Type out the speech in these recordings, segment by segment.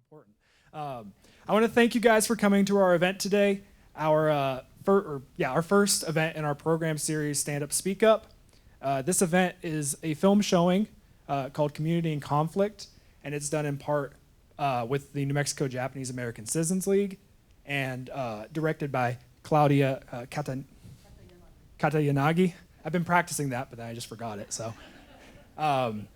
important. I want to thank you guys for coming to our event today. Our first event in our program series, Stand Up, Speak Up. This event is a film showing called Community and Conflict, and it's done in part with the New Mexico Japanese American Citizens League and directed by Claudia Katayanagi. I've been practicing that, but then I just forgot it. So I'm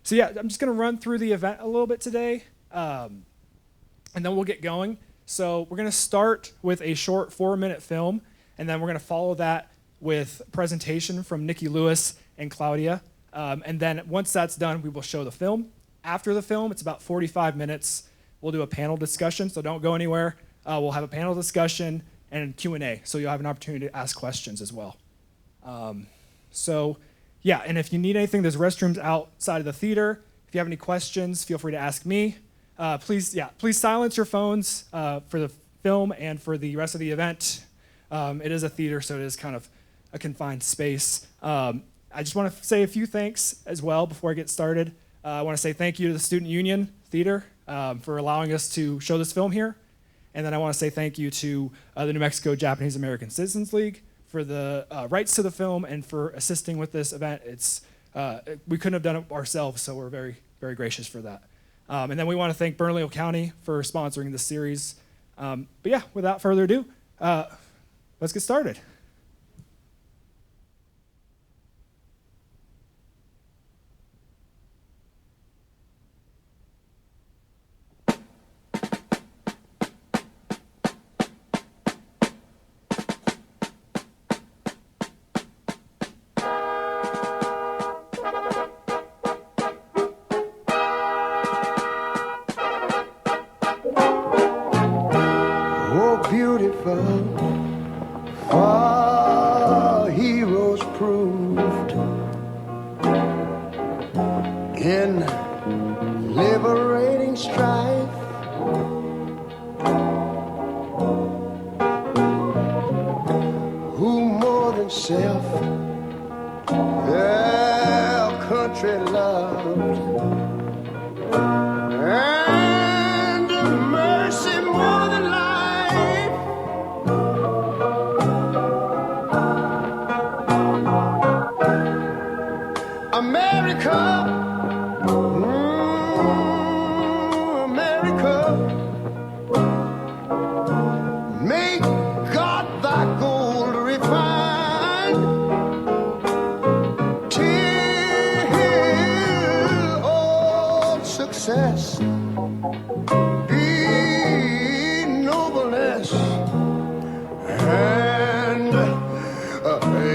just going to run through the event a little bit today, and then we'll get going. So we're going to start with a short 4-minute film, and then we're going to follow that with a presentation from Nikki Lewis and Claudia. And then once that's done, we will show the film. After the film, it's about 45 minutes. We'll do a panel discussion, so don't go anywhere. We'll have a panel discussion and Q&A, so you'll have an opportunity to ask questions as well. And if you need anything, there's restrooms outside of the theater. If you have any questions, feel free to ask me. Please silence your phones for the film and for the rest of the event. It is a theater, so it is kind of a confined space. I just want to say a few thanks as well before I get started. I want to say thank you to the Student Union Theater for allowing us to show this film here. And then I want to say thank you to the New Mexico Japanese American Citizens League for the rights to the film and for assisting with this event. We couldn't have done it ourselves, so we're very, very gracious for that. And then we want to thank Bernalillo County for sponsoring this series. Without further ado, let's get started. Our heroes proved in liberating strife. Who more than self their country loved, and mercy more than life. America, make God thy gold refined, till all success be nobleness, and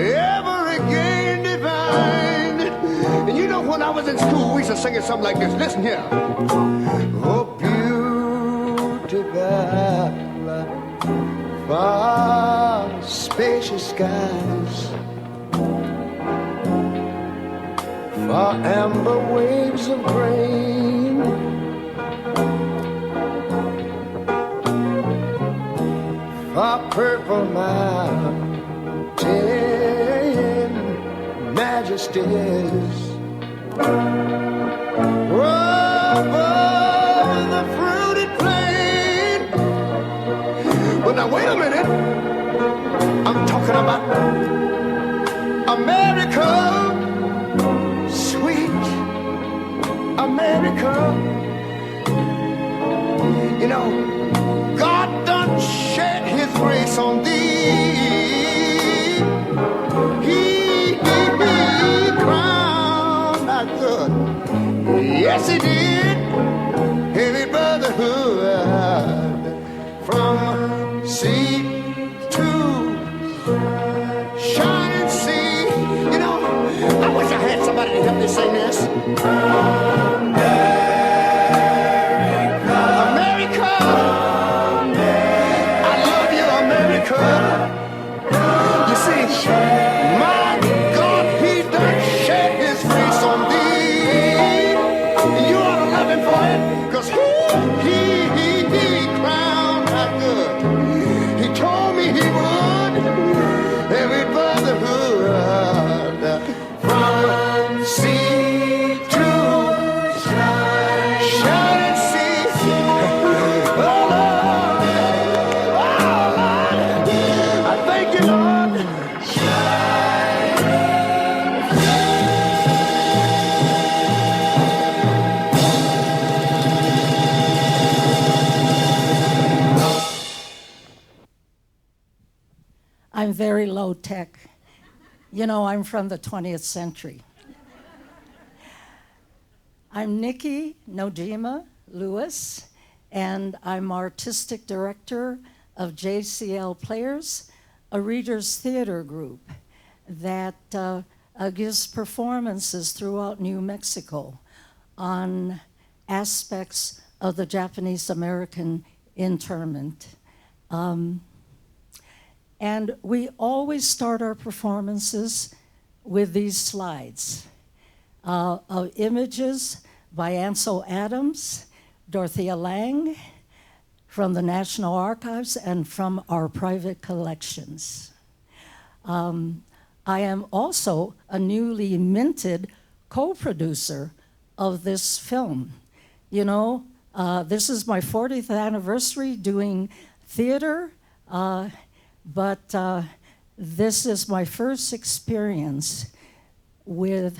every gain divine. And you know, when I was in school, we used to sing it something like this. Listen here. Oh, beautiful, far spacious skies, far amber waves of grain, far purple mountain majesties, over the fruited plain. But now wait a minute, I'm talking about America, sweet America. You know, God done shed his grace on thee. He crowned our good. Yes, he did. Heavy brotherhood from sea to shining sea. You know, I wish I had somebody to help me sing this. America, I love you, America. You see, my God, he done shed his face on thee. You ought to love him for it, because he crowned our good. He told me he would. Every brotherhood from sea to shining sea. I'm very low tech. You know, I'm from the 20th century. I'm Nikki Nojima Lewis, and I'm artistic director of JCL Players, a readers theater group that gives performances throughout New Mexico on aspects of the Japanese American internment. And we always start our performances with these slides of images by Ansel Adams, Dorothea Lange, from the National Archives and from our private collections. I am also a newly minted co-producer of this film. You know, this is my 40th anniversary doing theater, but this is my first experience with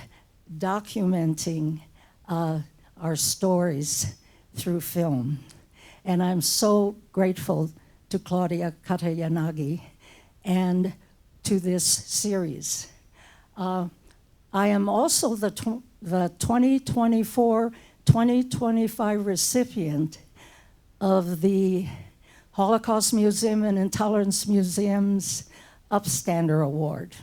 documenting our stories through film. And I'm so grateful to Claudia Katayanagi and to this series. I am also the 2024-2025 recipient of the Holocaust Museum and Intolerance Museum's Upstander Award.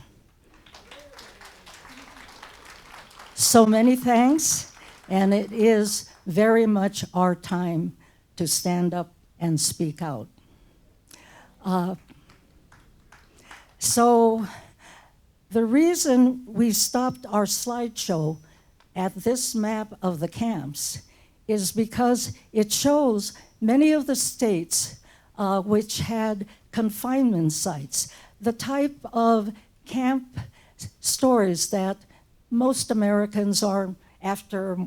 So many thanks, and it is very much our time to stand up and speak out. So the reason we stopped our slideshow at this map of the camps is because it shows many of the states which had confinement sites, the type of camp stories that most Americans are, after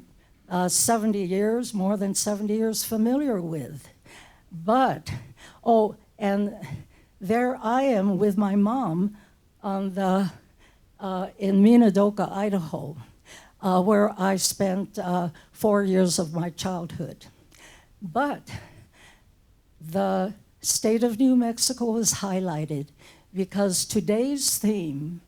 70 years, more than 70 years, familiar with. But, oh, and there I am with my mom on the, in Minidoka, Idaho, where I spent 4 years of my childhood. But the state of New Mexico was highlighted because today's theme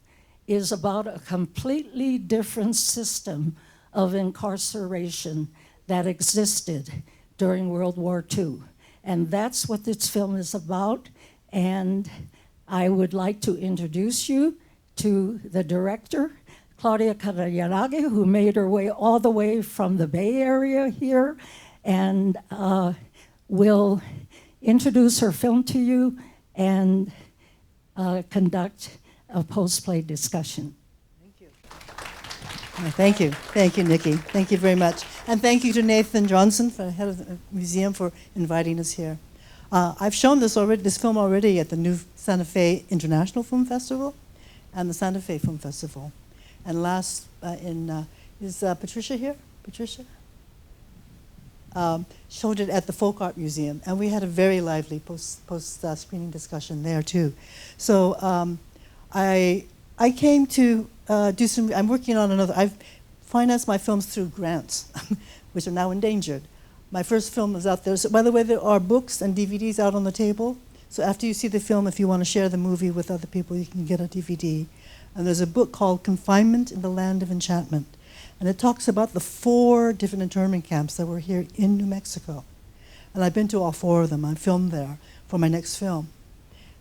is about a completely different system of incarceration that existed during World War II. And that's what this film is about. And I would like to introduce you to the director, Claudia Katayanagi, who made her way all the way from the Bay Area here, and will introduce her film to you and conduct a post-play discussion. Thank you. Thank you. Thank you, Nikki. Thank you very much. And thank you to Nathan Johnson, the head of the museum, for inviting us here. I've shown this film already at the New Santa Fe International Film Festival and the Santa Fe Film Festival. And last, is Patricia here? Patricia? Showed it at the Folk Art Museum, and we had a very lively post-screening discussion there too. So I came to do some. I'm working on another. I've financed my films through grants, which are now endangered. My first film is out there. So, by the way, there are books and DVDs out on the table. So after you see the film, if you want to share the movie with other people, you can get a DVD. And there's a book called Confinement in the Land of Enchantment. And it talks about the 4 different internment camps that were here in New Mexico. And I've been to all 4 of them. I filmed there for my next film.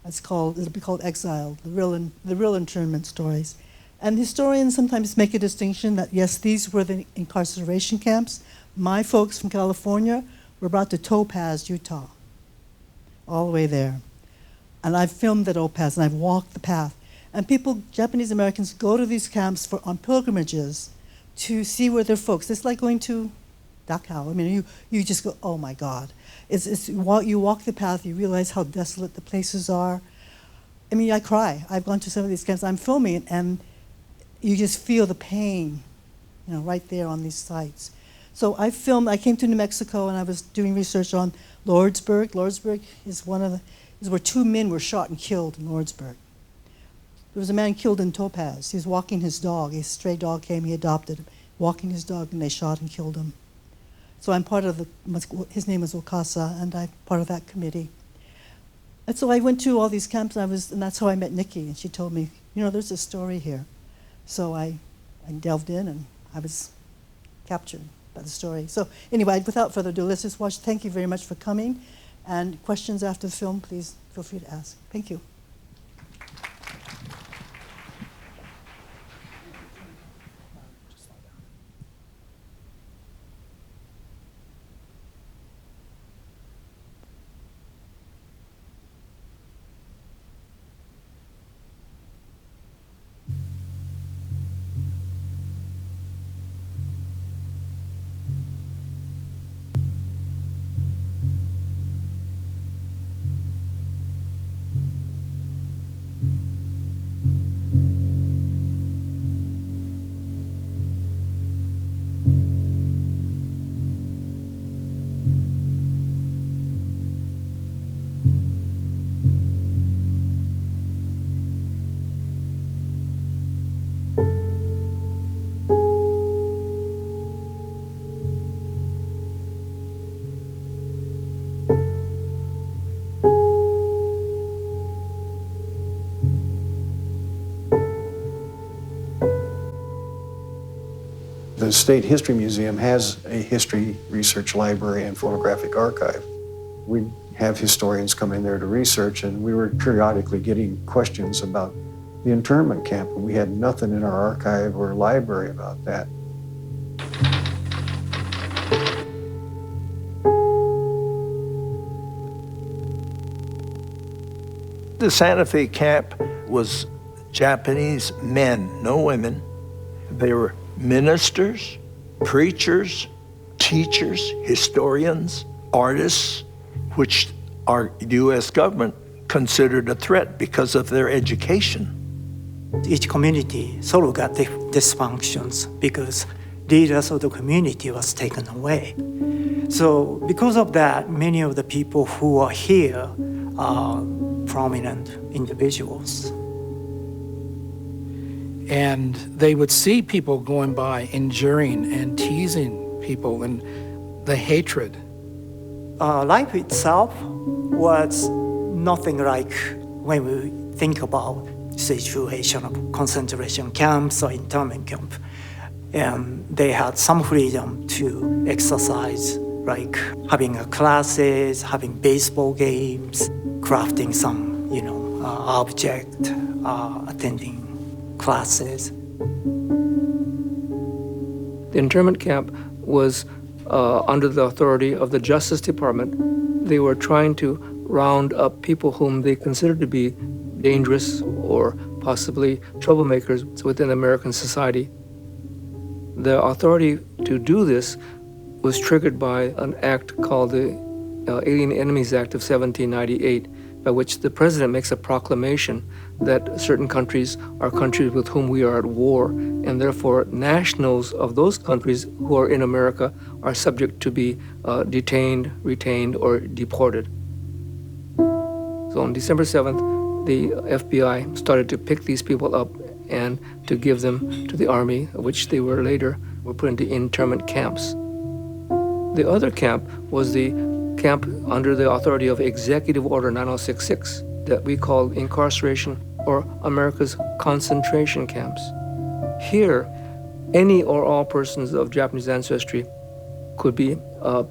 It'll be called Exiled, the real internment stories. And historians sometimes make a distinction that, yes, these were the incarceration camps. My folks from California were brought to Topaz, Utah, all the way there. And I've filmed at Topaz, and I've walked the path. And people, Japanese Americans, go to these camps on pilgrimages to see where their folks. It's like going to Dachau. I mean, you just go, oh my God. You walk the path, you realize how desolate the places are. I mean, I cry. I've gone to some of these camps. I'm filming it, and you just feel the pain, right there on these sites. So I came to New Mexico, and I was doing research on Lordsburg. Lordsburg is where 2 men were shot and killed in Lordsburg. There was a man killed in Topaz. He was walking his dog. A stray dog came, he adopted him, walking his dog, and they shot and killed him. So I'm part of his name is Okasa, and I'm part of that committee. And so I went to all these camps, and that's how I met Nikki, and she told me, there's a story here. So I delved in, and I was captured by the story. So anyway, without further ado, let's just watch. Thank you very much for coming. And questions after the film, please feel free to ask. Thank you. The State History Museum has a history research library and photographic archive. We have historians come in there to research, and we were periodically getting questions about the internment camp, and we had nothing in our archive or library about that. The Santa Fe camp was Japanese men, no women. They were ministers, preachers, teachers, historians, artists, which our U.S. government considered a threat because of their education. Each community sort of got dysfunctions because leaders of the community was taken away. So because of that, many of the people who are here are prominent individuals. And they would see people going by, enduring and teasing people, and the hatred. Life itself was nothing like when we think about situation of concentration camps or internment camp. And they had some freedom to exercise, like having classes, having baseball games, crafting some, object, attending classes. The internment camp was under the authority of the Justice Department. They were trying to round up people whom they considered to be dangerous or possibly troublemakers within American society. The authority to do this was triggered by an act called the Alien Enemies Act of 1798, by which the president makes a proclamation that certain countries are countries with whom we are at war, and therefore nationals of those countries who are in America are subject to be detained, retained, or deported. So on December 7th, the FBI started to pick these people up and to give them to the Army, which they were later put into internment camps. The other camp was the camp under the authority of Executive Order 9066 that we call incarceration or America's concentration camps. Here, any or all persons of Japanese ancestry could be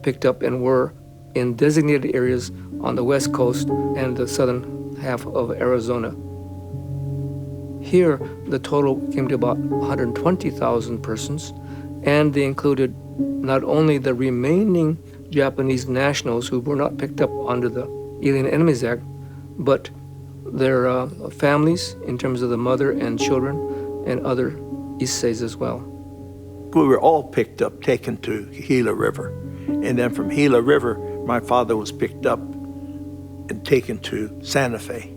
picked up and were in designated areas on the West Coast and the southern half of Arizona. Here, the total came to about 120,000 persons, and they included not only the remaining Japanese nationals who were not picked up under the Alien Enemies Act, but their families in terms of the mother and children and other Isseis as well. We were all picked up, taken to Gila River. And then from Gila River, my father was picked up and taken to Santa Fe.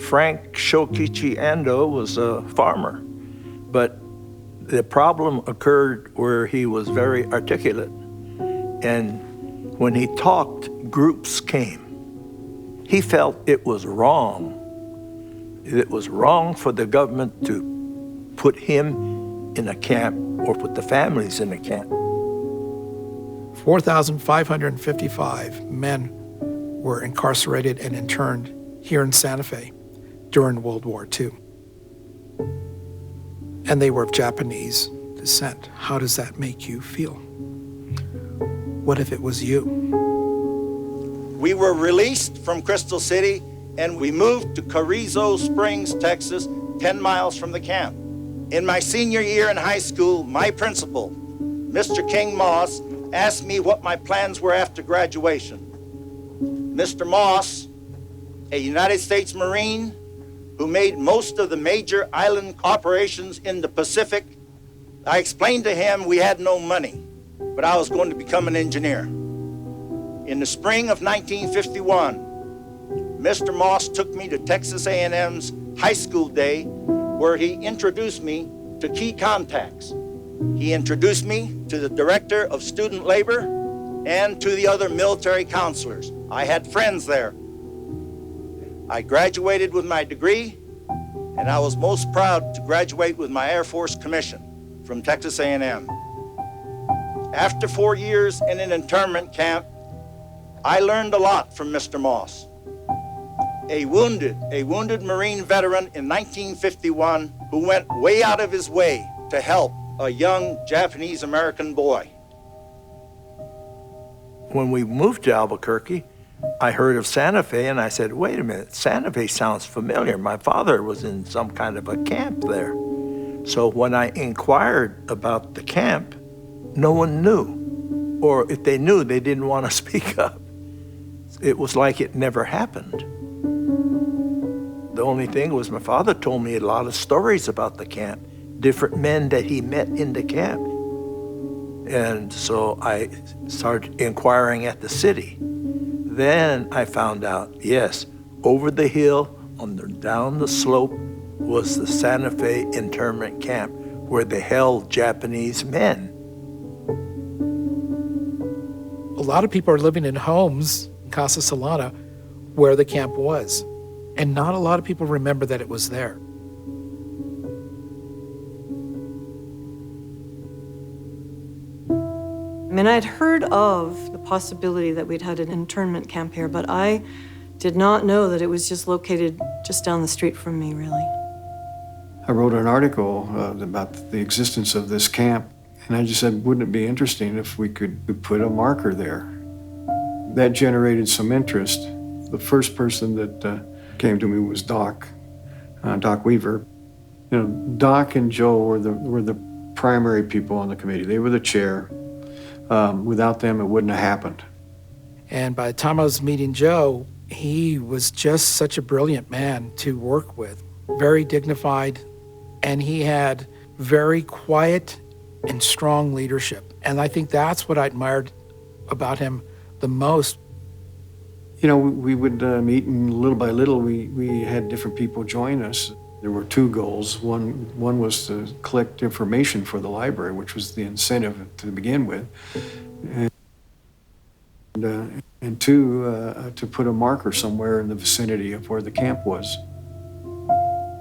Frank Shokichi Ando was a farmer, but the problem occurred where he was very articulate. And when he talked, groups came. He felt it was wrong. It was wrong for the government to put him in a camp or put the families in a camp. 4,555 men were incarcerated and interned here in Santa Fe during World War II. And they were of Japanese descent. How does that make you feel? What if it was you? We were released from Crystal City and we moved to Carrizo Springs, Texas, 10 miles from the camp. In my senior year in high school, my principal, Mr. King Moss, asked me what my plans were after graduation. Mr. Moss, a United States Marine who made most of the major island operations in the Pacific, I explained to him we had no money, but I was going to become an engineer. In the spring of 1951, Mr. Moss took me to Texas A&M's high school day where he introduced me to key contacts. He introduced me to the director of student labor and to the other military counselors. I had friends there. I graduated with my degree, and I was most proud to graduate with my Air Force commission from Texas A&M. After 4 years in an internment camp, I learned a lot from Mr. Moss. A wounded Marine veteran in 1951 who went way out of his way to help a young Japanese-American boy. When we moved to Albuquerque, I heard of Santa Fe and I said, wait a minute, Santa Fe sounds familiar. My father was in some kind of a camp there. So when I inquired about the camp, no one knew. Or if they knew, they didn't want to speak up. It was like it never happened. The only thing was my father told me a lot of stories about the camp, different men that he met in the camp. And so I started inquiring at the city. Then I found out, yes, over the hill, down the slope, was the Santa Fe internment camp where they held Japanese men. A lot of people are living in homes in Casa Solana where the camp was, and not a lot of people remember that it was there. I mean, I'd heard of the possibility that we'd had an internment camp here, but I did not know that it was just located just down the street from me, really. I wrote an article about the existence of this camp, and I just said, wouldn't it be interesting if we could put a marker there? That generated some interest. The first person that came to me was Doc Weaver. You know, Doc and Joe were the primary people on the committee. They were the chair. Without them, it wouldn't have happened. And by the time I was meeting Joe, he was just such a brilliant man to work with, very dignified, and he had very quiet and strong leadership. And I think that's what I admired about him the most. You know, we would meet, and little by little, we had different people join us. There were two goals. One was to collect information for the library, which was the incentive to begin with, and two, to put a marker somewhere in the vicinity of where the camp was.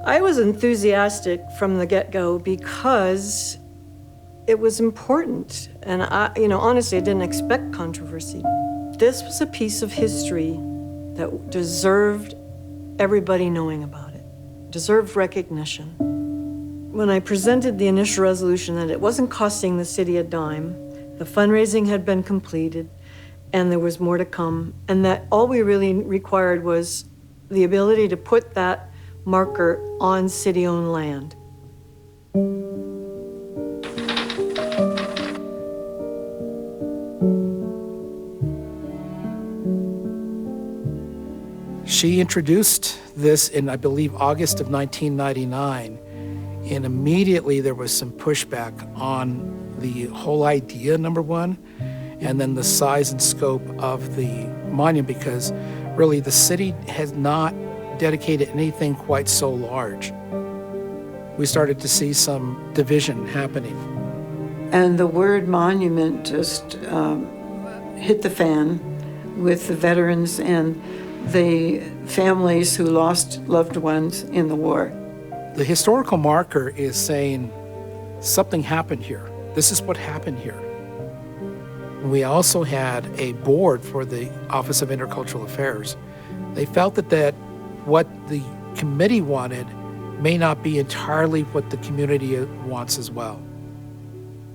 I was enthusiastic from the get-go because it was important, and honestly, I didn't expect controversy. This was a piece of history that deserved everybody knowing about it, deserved recognition. When I presented the initial resolution that it wasn't costing the city a dime, the fundraising had been completed, and there was more to come, and that all we really required was the ability to put that marker on city-owned land. She introduced this in, I believe, August of 1999, and immediately there was some pushback on the whole idea, number one, and then the size and scope of the monument, because really the city has not dedicated anything quite so large. We started to see some division happening. And the word monument just hit the fan with the veterans and the families who lost loved ones in the war. The historical marker is saying something happened here. This is what happened here. We also had a board for the Office of Intercultural Affairs. They felt that what the committee wanted may not be entirely what the community wants as well.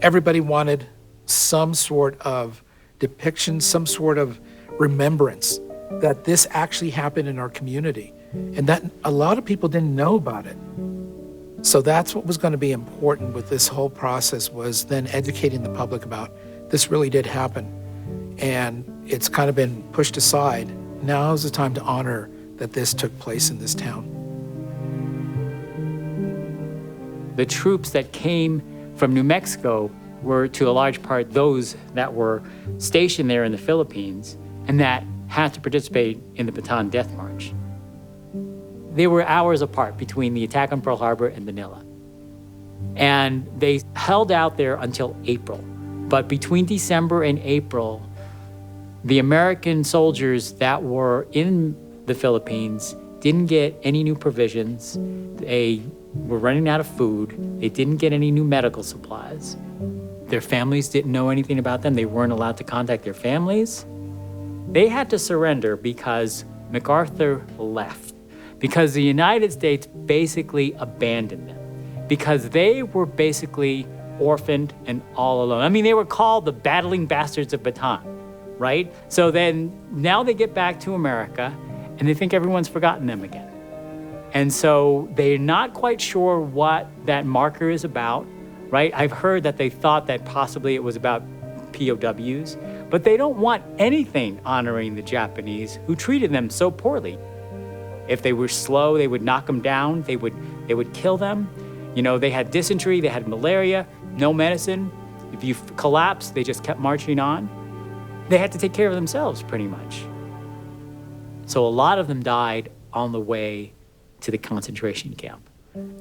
Everybody wanted some sort of depiction, some sort of remembrance that this actually happened in our community, and that a lot of people didn't know about it. So that's what was going to be important with this whole process, was then educating the public about this really did happen. And it's kind of been pushed aside. Now is the time to honor that this took place in this town. The troops that came from New Mexico were, to a large part, those that were stationed there in the Philippines and that had to participate in the Bataan Death March. They were hours apart between the attack on Pearl Harbor and Manila. And they held out there until April. But between December and April, the American soldiers that were in the Philippines didn't get any new provisions. They were running out of food. They didn't get any new medical supplies. Their families didn't know anything about them. They weren't allowed to contact their families. They had to surrender because MacArthur left, because the United States basically abandoned them, because they were basically orphaned and all alone. I mean, they were called the battling bastards of Bataan, right? So then now they get back to America and they think everyone's forgotten them again. And so they're not quite sure what that marker is about, right? I've heard that they thought that possibly it was about POWs, but they don't want anything honoring the Japanese who treated them so poorly. If they were slow, they would knock them down, they would kill them. You know, they had dysentery, they had malaria, no medicine. If you collapsed, they just kept marching on. They had to take care of themselves, pretty much. So a lot of them died on the way to the concentration camp.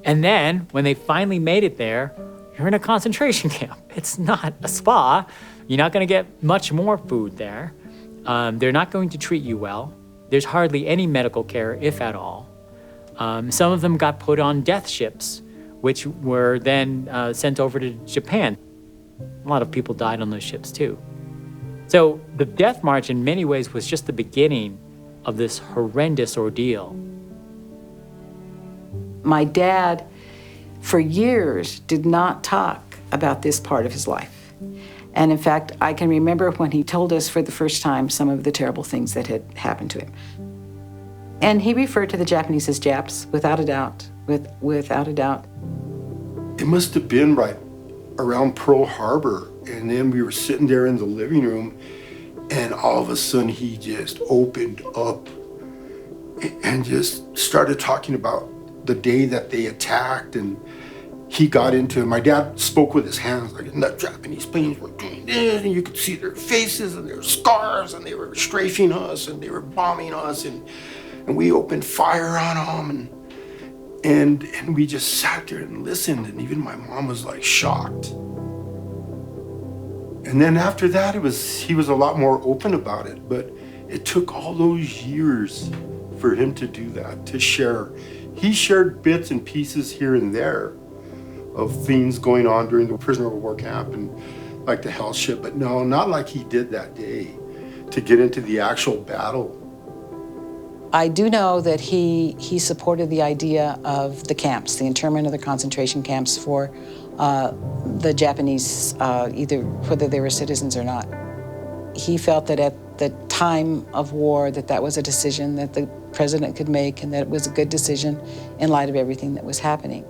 And then, when they finally made it there, you're in a concentration camp. It's not a spa. You're not gonna get much more food there. They're not going to treat you well. There's hardly any medical care, if at all. Some of them got put on death ships, which were then sent over to Japan. A lot of people died on those ships too. So the Death March in many ways was just the beginning of this horrendous ordeal. My dad, for years, did not talk about this part of his life. And in fact, I can remember when he told us for the first time some of the terrible things that had happened to him. And he referred to the Japanese as Japs, without a doubt, without a doubt. It must have been right around Pearl Harbor. And then we were sitting there in the living room, and all of a sudden he just opened up and just started talking about the day that they attacked, and he got into it. My dad spoke with his hands, like, and the Japanese planes were doing this, and you could see their faces and their scars, and they were strafing us, and they were bombing us, and we opened fire on them, and we just sat there and listened, and even my mom was like shocked. And then after that, he was a lot more open about it, but it took all those years for him to do that, to share. He shared bits and pieces here and there of things going on during the prisoner of war camp and like the hell ship, but no, not like he did that day to get into the actual battle. I do know that he supported the idea of the camps, the internment of the concentration camps for the Japanese, either whether they were citizens or not. He felt that at the time of war that was a decision that the president could make, and that it was a good decision in light of everything that was happening.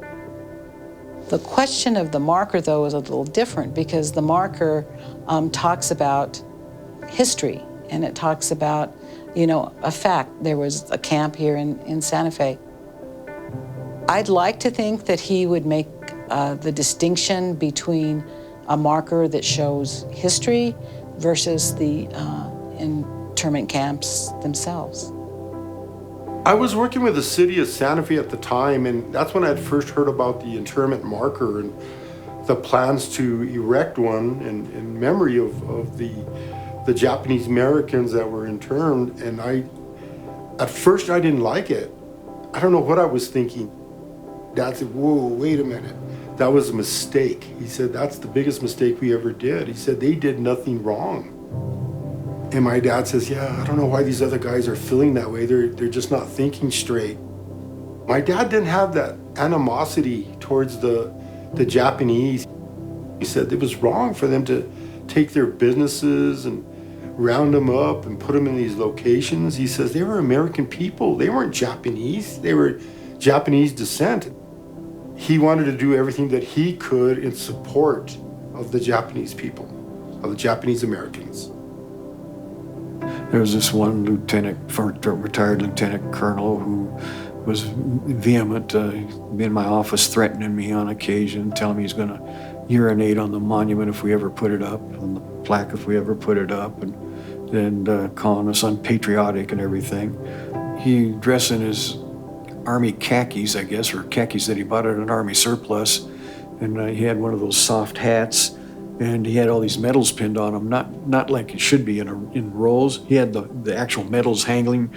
The question of the marker, though, is a little different, because the marker talks about history, and it talks about, you know, a fact. There was a camp here in Santa Fe. I'd like to think that he would make the distinction between a marker that shows history versus the internment camps themselves. I was working with the city of Santa Fe at the time, and that's when I had first heard about the internment marker and the plans to erect one in memory of the Japanese Americans that were interned. And at first I didn't like it. I don't know what I was thinking. Dad said, whoa, wait a minute. That was a mistake. He said, that's the biggest mistake we ever did. He said, they did nothing wrong. And my dad says, yeah, I don't know why these other guys are feeling that way. They're just not thinking straight. My dad didn't have that animosity towards the Japanese. He said it was wrong for them to take their businesses and round them up and put them in these locations. He says they were American people. They weren't Japanese. They were Japanese descent. He wanted to do everything that he could in support of the Japanese people, of the Japanese Americans. There was this one retired lieutenant colonel who was vehement, in my office threatening me on occasion, telling me he's going to urinate on the monument if we ever put it up, on the plaque if we ever put it up, and calling us unpatriotic and everything. He dressed in his Army khakis, I guess, or khakis that he bought at an Army surplus, and he had one of those soft hats, and he had all these medals pinned on him, not like it should be in rows. He had the actual medals hanging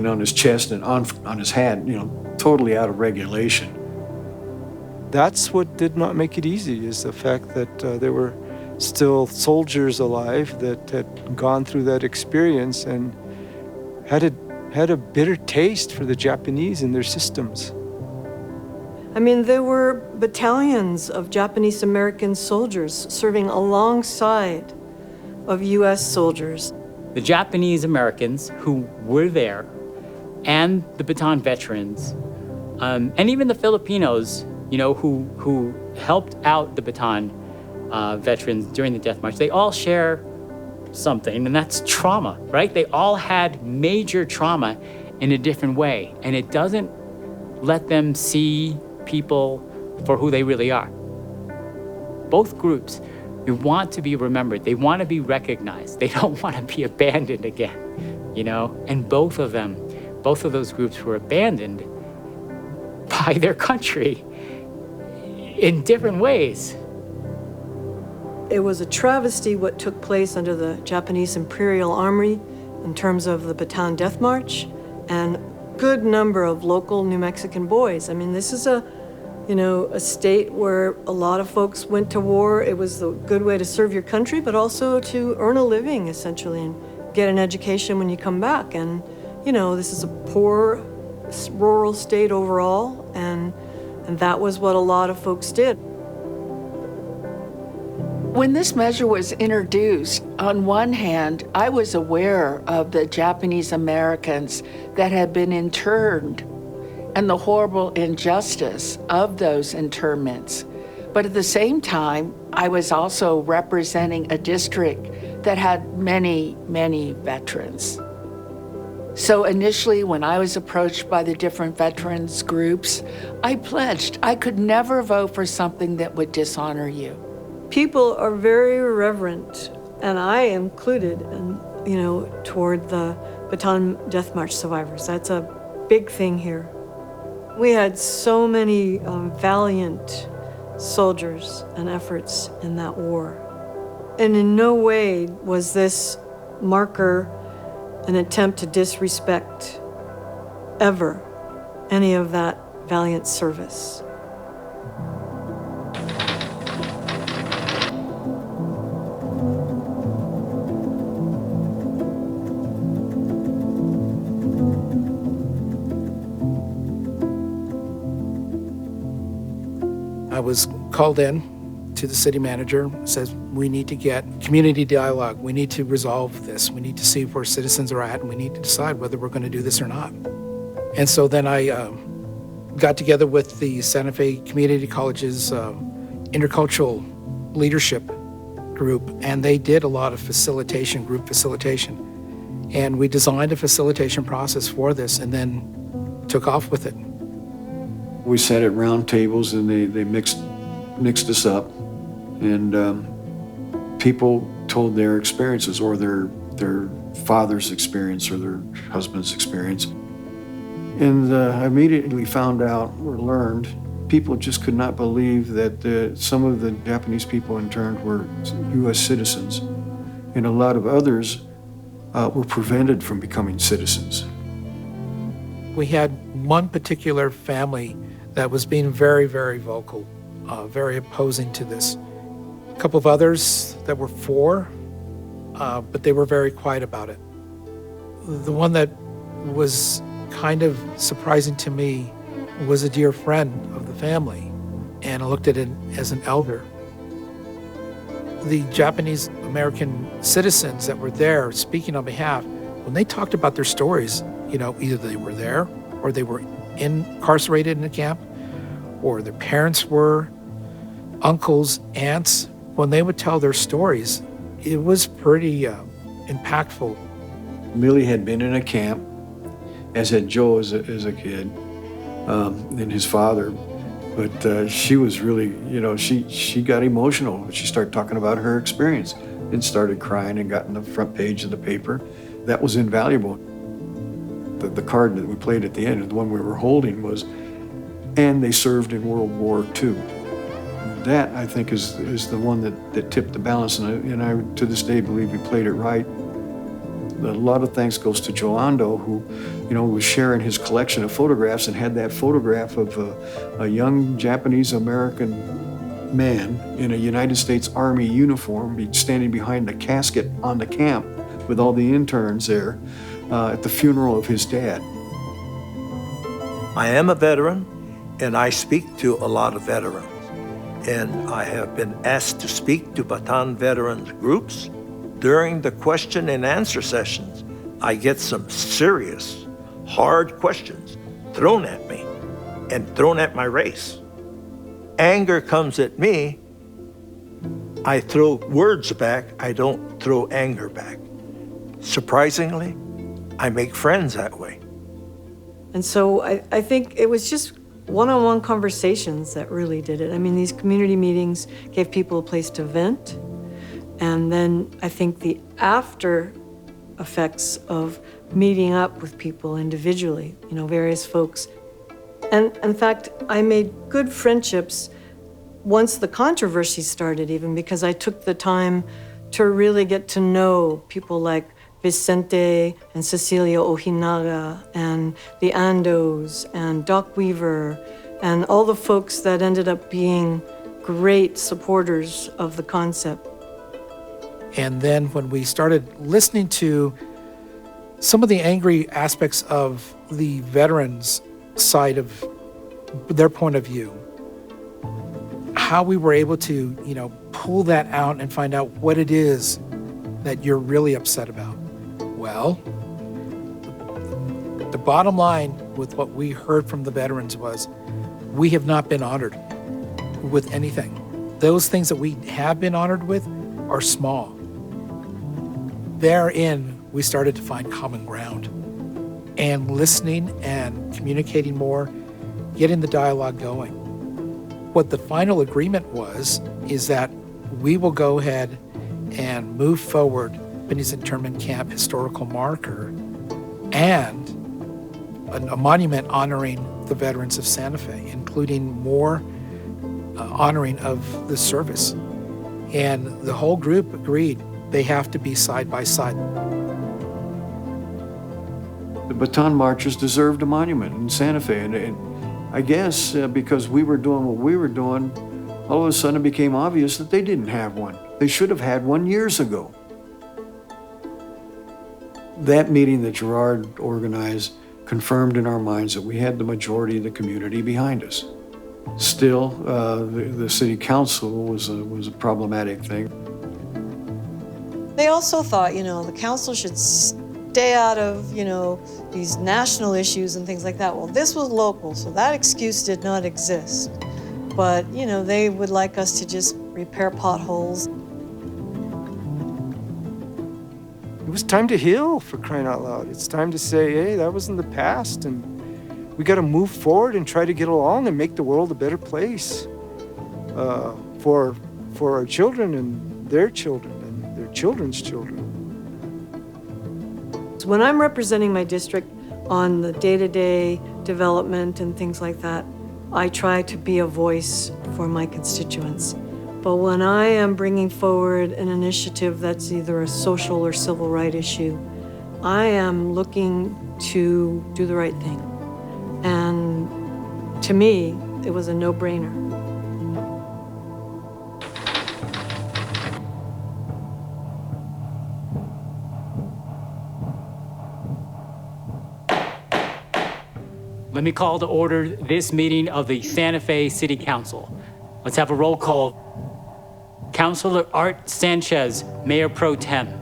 on his chest and on his hat, totally out of regulation. That's what did not make it easy, is the fact that there were still soldiers alive that had gone through that experience and had a bitter taste for the Japanese and their systems. I mean, there were battalions of Japanese American soldiers serving alongside of U.S. soldiers. The Japanese Americans who were there, and the Bataan veterans, and even the Filipinos, who helped out the Bataan veterans during the Death March, they all share something, and that's trauma, right? They all had major trauma in a different way, and it doesn't let them see people for who they really are. Both groups, they want to be remembered. They want to be recognized. They don't want to be abandoned again, And both of those groups were abandoned by their country in different ways. It was a travesty what took place under the Japanese Imperial Army in terms of the Bataan Death March and good number of local New Mexican boys. I mean, this is a state where a lot of folks went to war. It was a good way to serve your country, but also to earn a living, essentially, and get an education when you come back. And, this is a poor rural state overall, and that was what a lot of folks did. When this measure was introduced, on one hand, I was aware of the Japanese Americans that had been interned and the horrible injustice of those internments. But at the same time, I was also representing a district that had many, many veterans. So initially, when I was approached by the different veterans groups, I pledged I could never vote for something that would dishonor you. People are very reverent, and I included, toward the Bataan Death March survivors. That's a big thing here. We had so many valiant soldiers and efforts in that war. And in no way was this marker an attempt to disrespect ever any of that valiant service. I was called in to the city manager, says we need to get community dialogue. We need to resolve this. We need to see where citizens are at, and we need to decide whether we're going to do this or not. And so then I got together with the Santa Fe Community College's intercultural leadership group, and they did a lot of group facilitation. And we designed a facilitation process for this and then took off with it. We sat at round tables and they mixed us up, and people told their experiences, or their father's experience or their husband's experience. And I immediately found out or learned people just could not believe that some of the Japanese people interned were U.S. citizens, and a lot of others were prevented from becoming citizens. We had one particular family that was being very, very vocal, very opposing to this. A couple of others that were for. but they were very quiet about it. The one that was kind of surprising to me was a dear friend of the family, and I looked at it as an elder. The Japanese American citizens that were there speaking on behalf, when they talked about their stories, either they were there or they were incarcerated in a camp, or their parents were, uncles, aunts. When they would tell their stories, it was pretty impactful. Millie had been in a camp, as had Joe as a kid, and his father. But she was really, she got emotional. She started talking about her experience and started crying and got on the front page of the paper. That was invaluable. The card that we played at the end, the one we were holding, was, and they served in World War II. That, I think, is the one that tipped the balance, and I to this day believe we played it right. A lot of thanks goes to Joe Ando, who, was sharing his collection of photographs and had that photograph of a young Japanese-American man in a United States Army uniform standing behind the casket on the camp with all the interns there at the funeral of his dad. I am a veteran, and I speak to a lot of veterans. And I have been asked to speak to Bataan veterans groups. During the question and answer sessions, I get some serious, hard questions thrown at me and thrown at my race. Anger comes at me, I throw words back, I don't throw anger back. Surprisingly, I make friends that way. And so I think it was just one-on-one conversations that really did it. I mean, these community meetings gave people a place to vent. And then I think the after effects of meeting up with people individually, various folks. And in fact, I made good friendships once the controversy started, even because I took the time to really get to know people like Vicente and Cecilia Ojinaga and the Andos and Doc Weaver and all the folks that ended up being great supporters of the concept. And then when we started listening to some of the angry aspects of the veterans' side of their point of view, how we were able to, pull that out and find out what it is that you're really upset about. Well, the bottom line with what we heard from the veterans was, we have not been honored with anything. Those things that we have been honored with are small. Therein, we started to find common ground, and listening and communicating more, getting the dialogue going. What the final agreement was is that we will go ahead and move forward Japanese internment camp historical marker and a monument honoring the veterans of Santa Fe, including more honoring of the service. And the whole group agreed they have to be side by side. The Bataan marchers deserved a monument in Santa Fe, and I guess because we were doing what we were doing, all of a sudden it became obvious that they didn't have one. They should have had one years ago. That meeting that Gerard organized confirmed in our minds that we had the majority of the community behind us. Still, the city council was a problematic thing. They also thought, the council should stay out of, these national issues and things like that. Well, this was local, so that excuse did not exist. But, they would like us to just repair potholes. It was time to heal, for crying out loud. It's time to say, hey, that was in the past, and we got to move forward and try to get along and make the world a better place for our children and their children and their children's children. When I'm representing my district on the day-to-day development and things like that, I try to be a voice for my constituents. But when I am bringing forward an initiative that's either a social or civil rights issue, I am looking to do the right thing. And to me, it was a no-brainer. Let me call to order this meeting of the Santa Fe City Council. Let's have a roll call. Councilor Art Sanchez, Mayor Pro Tem.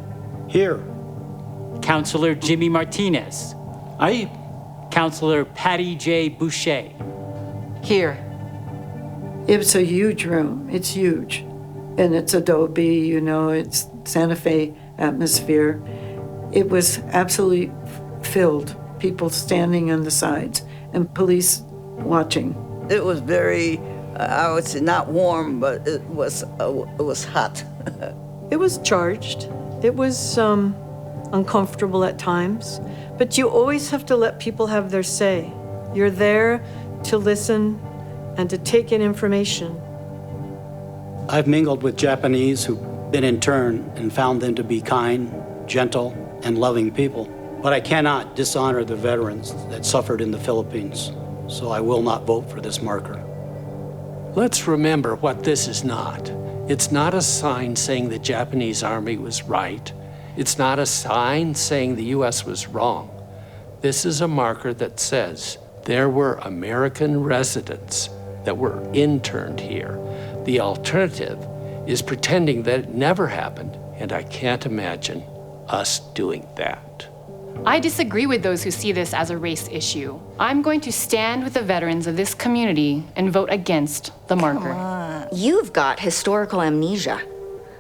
Here. Councilor Jimmy Martinez. Aye. Councilor Patty J. Boucher. Here. It's a huge room. It's huge. And it's adobe, you know, it's Santa Fe atmosphere. It was absolutely filled, people standing on the sides and police watching. It was very, I would say not warm, but it was hot. It was charged. It was uncomfortable at times, but you always have to let people have their say. You're there to listen and to take in information. I've mingled with Japanese who've been interned and found them to be kind, gentle, and loving people. But I cannot dishonor the veterans that suffered in the Philippines, so I will not vote for this marker. Let's remember what this is not. It's not a sign saying the Japanese army was right. It's not a sign saying the U.S. was wrong. This is a marker that says there were American residents that were interned here. The alternative is pretending that it never happened, and I can't imagine us doing that. I disagree with those who see this as a race issue. I'm going to stand with the veterans of this community and vote against the marker. You've got historical amnesia.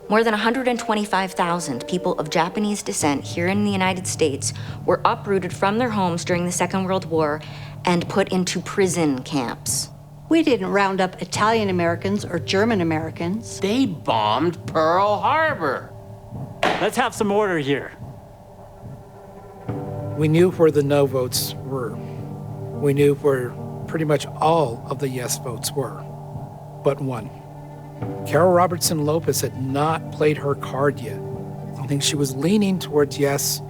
More than 125,000 people of Japanese descent here in the United States were uprooted from their homes during the Second World War and put into prison camps. We didn't round up Italian Americans or German Americans. They bombed Pearl Harbor. Let's have some order here. We knew where the no votes were. We knew where pretty much all of the yes votes were, but one. Carol Robertson Lopez had not played her card yet. I think she was leaning towards yes,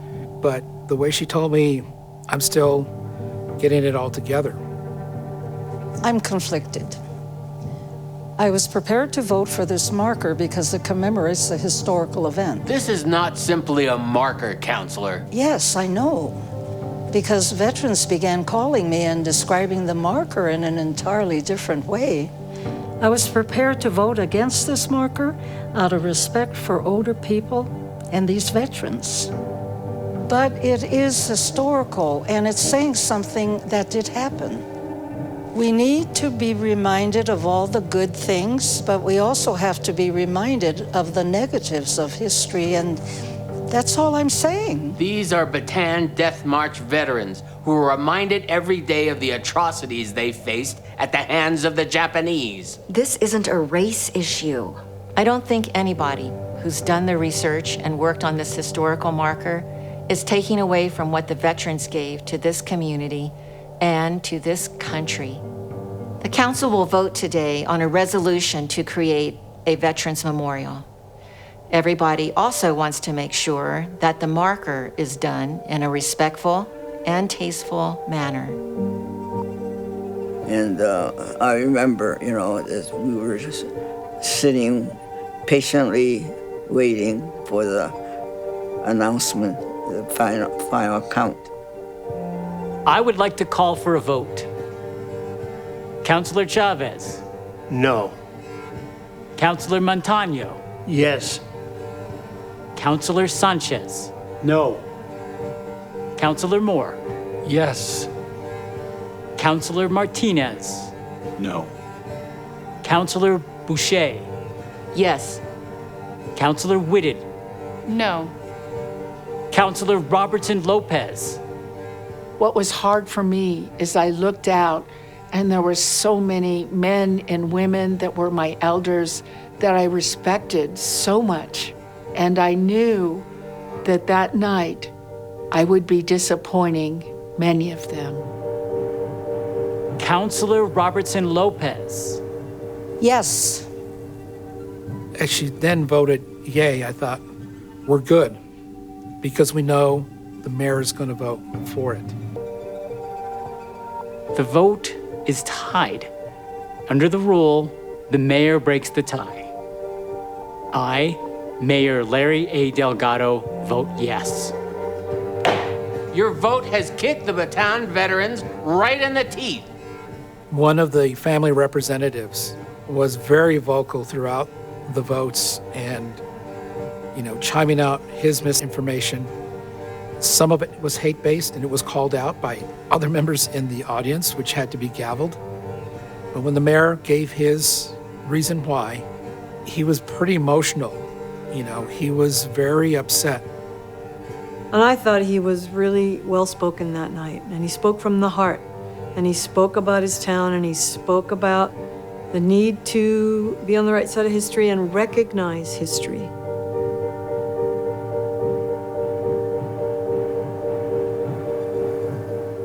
but the way she told me, I'm still getting it all together. I'm conflicted. I was prepared to vote for this marker because it commemorates a historical event. This is not simply a marker, Counselor. Yes, I know. Because veterans began calling me and describing the marker in an entirely different way. I was prepared to vote against this marker out of respect for older people and these veterans. But it is historical, and it's saying something that did happen. We need to be reminded of all the good things, but we also have to be reminded of the negatives of history, and that's all I'm saying. These are Bataan Death March veterans who are reminded every day of the atrocities they faced at the hands of the Japanese. This isn't a race issue. I don't think anybody who's done the research and worked on this historical marker is taking away from what the veterans gave to this community and to this country. The council will vote today on a resolution to create a veterans memorial. Everybody also wants to make sure that the marker is done in a respectful and tasteful manner. And I remember, you know, as we were just sitting patiently waiting for the announcement, the final count. I would like to call for a vote. Councilor Chavez. No. Councilor Montano. Yes. Councilor Sanchez. No. Councilor Moore. Yes. Councilor Martinez. No. Councilor Boucher. Yes. Councilor Whitted. No. Councilor Robertson Lopez. What was hard for me is I looked out and there were so many men and women that were my elders that I respected so much. And I knew that that night I would be disappointing many of them. Councilor Robertson Lopez. Yes. As she then voted yay, I thought, we're good, because we know the mayor is going to vote for it. The vote is tied. Under the rule, the mayor breaks the tie. I, Mayor Larry A. Delgado, vote yes. Your vote has kicked the Bataan veterans right in the teeth. One of the family representatives was very vocal throughout the votes and, chiming out his misinformation. Some of it was hate-based, and it was called out by other members in the audience, which had to be gavelled. But when the mayor gave his reason why, he was pretty emotional. He was very upset. And I thought he was really well-spoken that night, and he spoke from the heart. And he spoke about his town, and he spoke about the need to be on the right side of history and recognize history.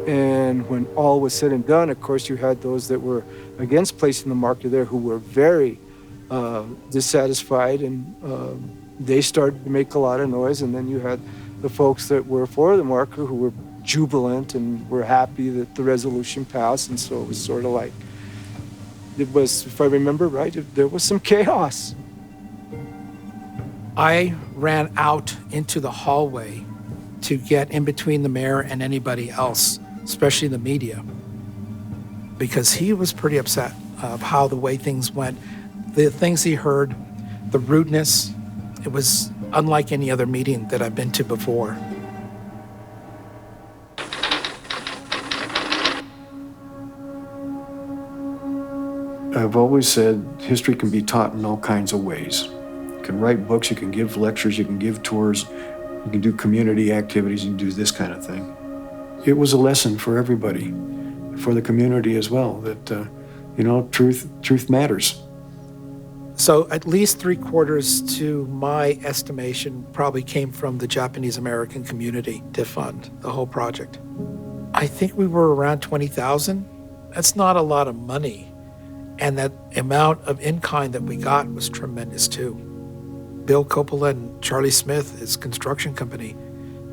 And when all was said and done, of course, you had those that were against placing the marker there who were very dissatisfied, and they started to make a lot of noise. And then you had the folks that were for the marker who were jubilant and were happy that the resolution passed. And so it was sort of like, it was, if I remember right, there was some chaos. I ran out into the hallway to get in between the mayor and anybody else, especially the media, because he was pretty upset of how the way things went. The things he heard, the rudeness, it was unlike any other meeting that I've been to before. I've always said history can be taught in all kinds of ways. You can write books, you can give lectures, you can give tours, you can do community activities, you can do this kind of thing. It was a lesson for everybody, for the community as well, that, truth matters. So at least 3/4 to my estimation probably came from the Japanese American community to fund the whole project. I think we were around 20,000. That's not a lot of money. And that amount of in-kind that we got was tremendous too. Bill Coppola and Charlie Smith, his construction company,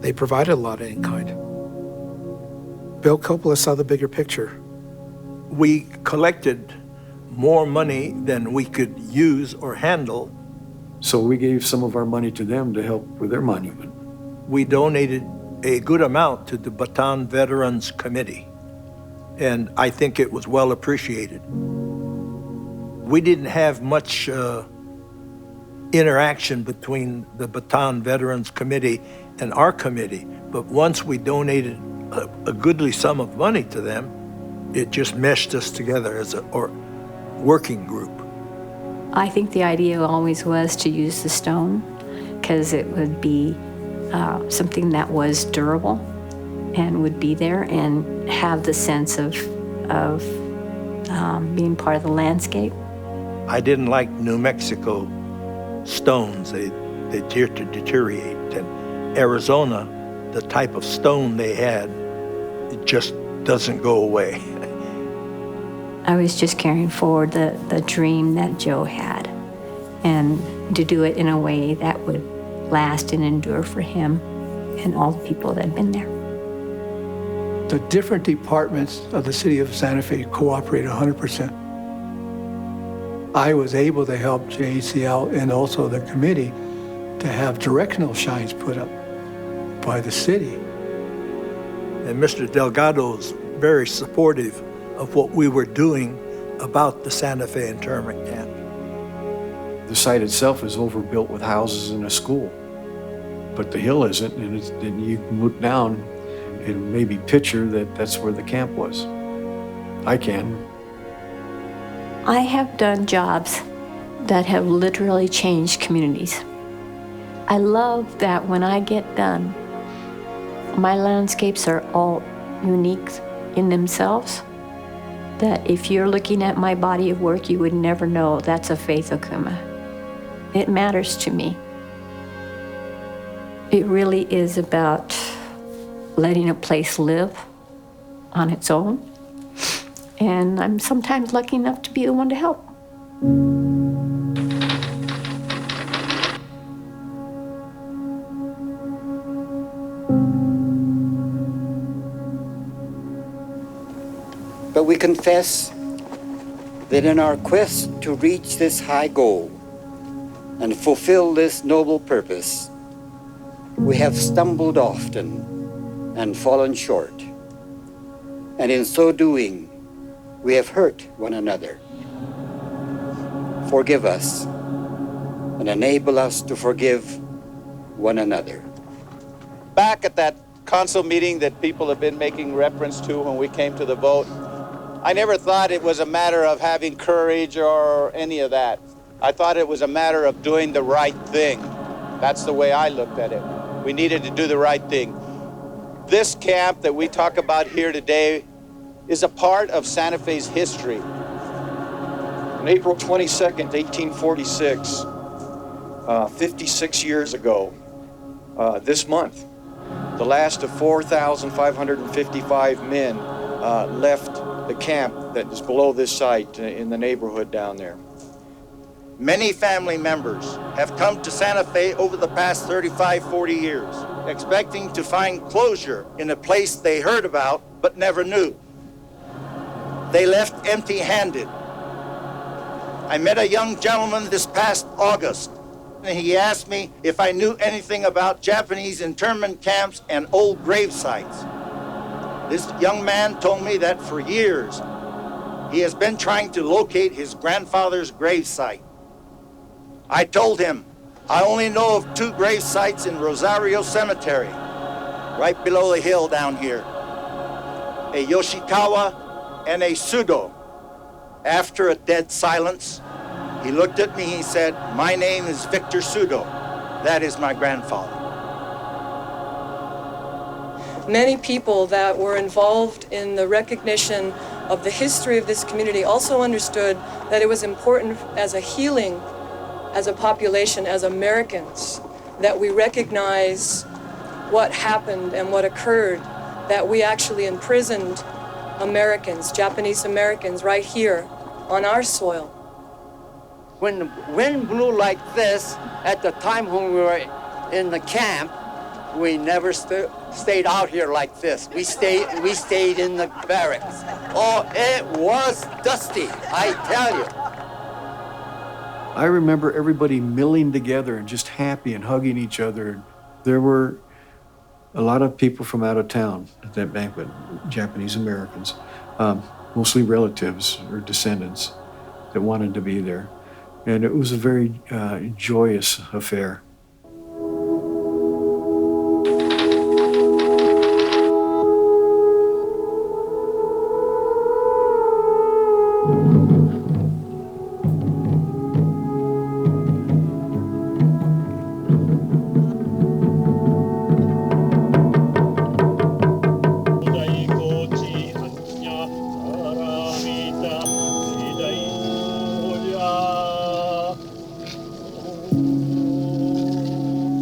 they provided a lot of in-kind. Bill Coppola saw the bigger picture. We collected more money than we could use or handle. So we gave some of our money to them to help with their monument. We donated a good amount to the Bataan Veterans Committee, and I think it was well appreciated. We didn't have much interaction between the Bataan Veterans Committee and our committee, but once we donated a goodly sum of money to them, it just meshed us together as a working group. I think the idea always was to use the stone because it would be something that was durable and would be there and have the sense of being part of the landscape. I didn't like New Mexico stones. They appear to deteriorate. And Arizona, the type of stone they had, it just doesn't go away. I was just carrying forward the dream that Joe had, and to do it in a way that would last and endure for him and all the people that had been there. The different departments of the city of Santa Fe cooperated 100%. I was able to help JCL and also the committee to have directional signs put up by the city. And Mr. Delgado's very supportive of what we were doing about the Santa Fe internment camp. The site itself is overbuilt with houses and a school, but the hill isn't, and you can look down and maybe picture that that's where the camp was. I can. I have done jobs that have literally changed communities. I love that when I get done, my landscapes are all unique in themselves, that if you're looking at my body of work, you would never know that's a Faith Okuma. It matters to me. It really is about letting a place live on its own. And I'm sometimes lucky enough to be the one to help. But we confess that in our quest to reach this high goal and fulfill this noble purpose, we have stumbled often and fallen short. And in so doing, we have hurt one another. Forgive us and enable us to forgive one another. Back at that council meeting that people have been making reference to when we came to the vote, I never thought it was a matter of having courage or any of that. I thought it was a matter of doing the right thing. That's the way I looked at it. We needed to do the right thing. This camp that we talk about here today is a part of Santa Fe's history. On April 22nd, 1846, 56 years ago, this month, the last of 4,555 men left the camp that is below this site in the neighborhood down there. Many family members have come to Santa Fe over the past 35, 40 years, expecting to find closure in a place they heard about but never knew. They left empty-handed. I met a young gentleman this past August, and he asked me if I knew anything about Japanese internment camps and old grave sites. This young man told me that for years, he has been trying to locate his grandfather's grave site. I told him, I only know of 2 grave sites in Rosario Cemetery, right below the hill down here. A Yoshikawa and a Sudo. After a dead silence, he looked at me, he said, my name is Victor Sudo. That is my grandfather. Many people that were involved in the recognition of the history of this community also understood that it was important as a healing, as a population, as Americans, that we recognize what happened and what occurred, that we actually imprisoned Americans, Japanese Americans, right here on our soil. When the wind blew like this, at the time when we were in the camp, we never stayed out here like this. We stayed in the barracks. Oh, it was dusty, I tell you. I remember everybody milling together and just happy and hugging each other. There were a lot of people from out of town at that banquet, Japanese Americans, mostly relatives or descendants that wanted to be there. And it was a very joyous affair.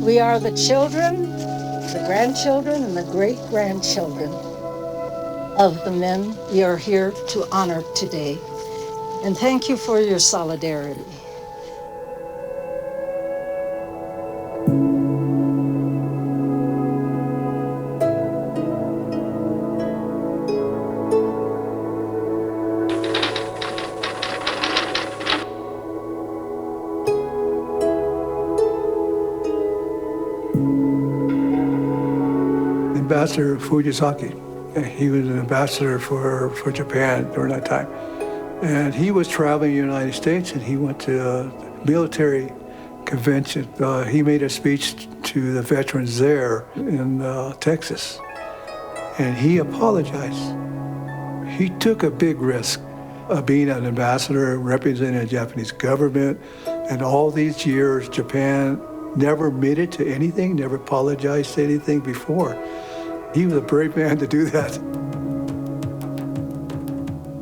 We are the children, the grandchildren, and the great-grandchildren of the men we are here to honor today. And thank you for your solidarity. Ambassador Fujisaki. He was an ambassador for Japan during that time. And he was traveling in the United States, and he went to a military convention. He made a speech to the veterans there in Texas, and he apologized. He took a big risk of being an ambassador, representing the Japanese government, and all these years, Japan never admitted to anything, never apologized to anything before. He was a brave man to do that.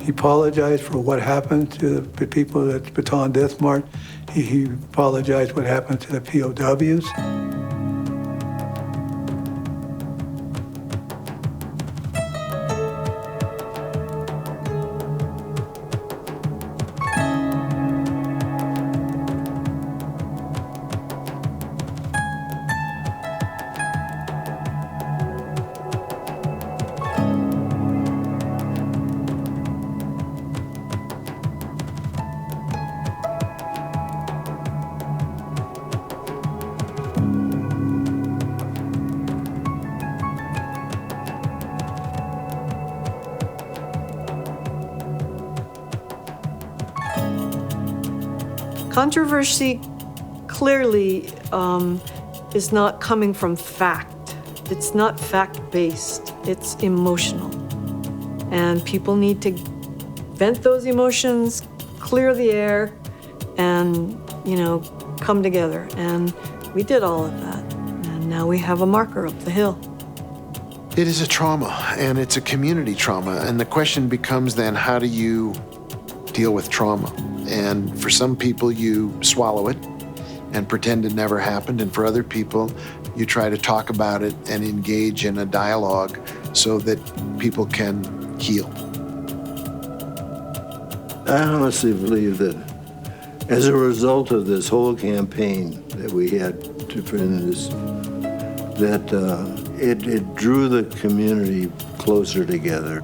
He apologized for what happened to the people at Bataan Death March. He apologized what happened to the POWs. Controversy clearly is not coming from fact. It's not fact-based, it's emotional. And people need to vent those emotions, clear the air, and, come together. And we did all of that. And now we have a marker up the hill. It is a trauma, and it's a community trauma. And the question becomes then, how do you deal with trauma? And for some people, you swallow it and pretend it never happened. And for other people, you try to talk about it and engage in a dialogue so that people can heal. I honestly believe that as a result of this whole campaign that we had to defend this, that it drew the community closer together.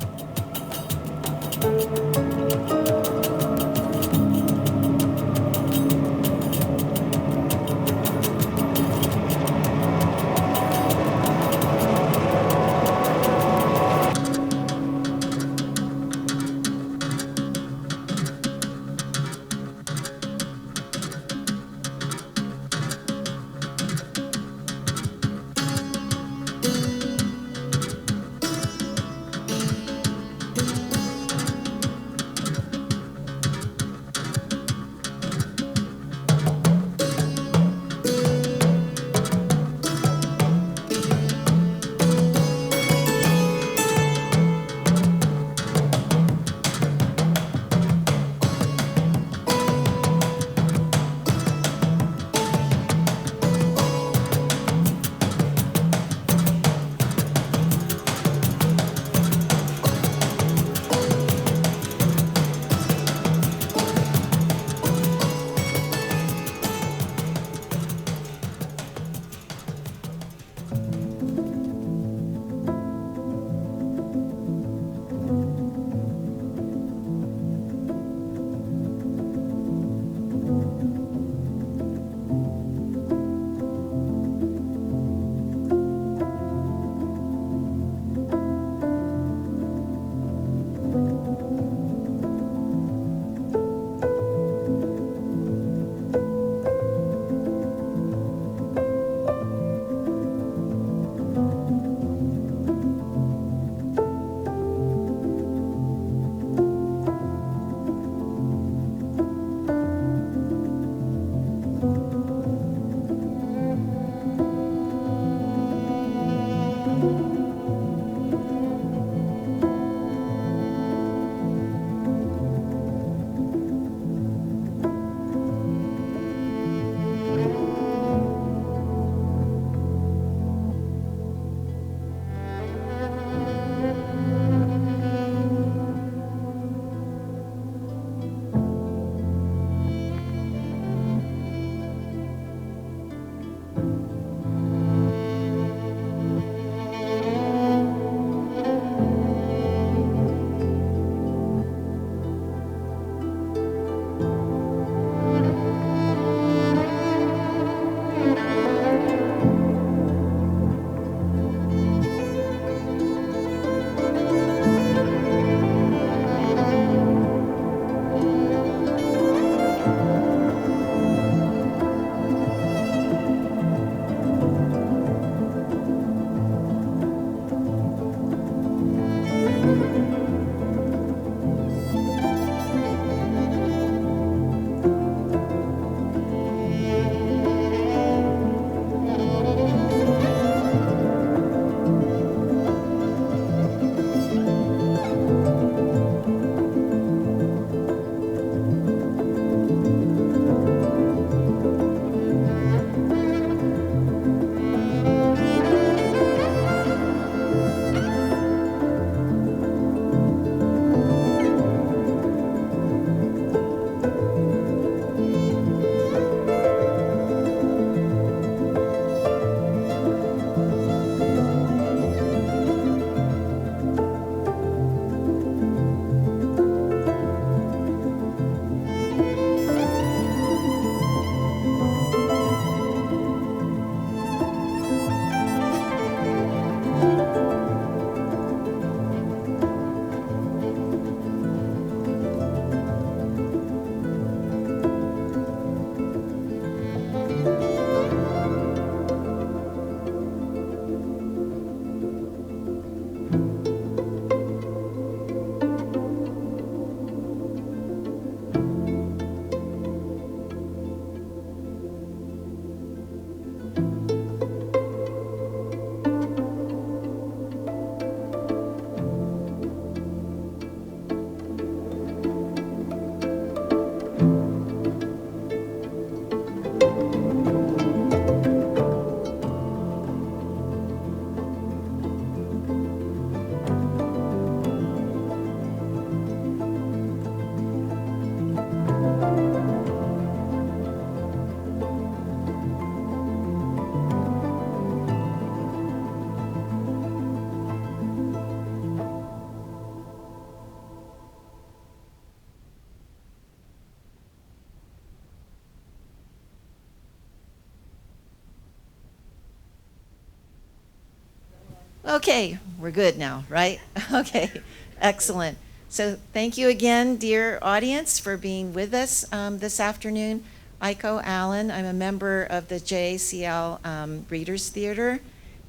Okay, we're good now, right? Okay, excellent. So thank you again, dear audience, for being with us this afternoon. Aiko Allen, I'm a member of the JACL Readers Theater,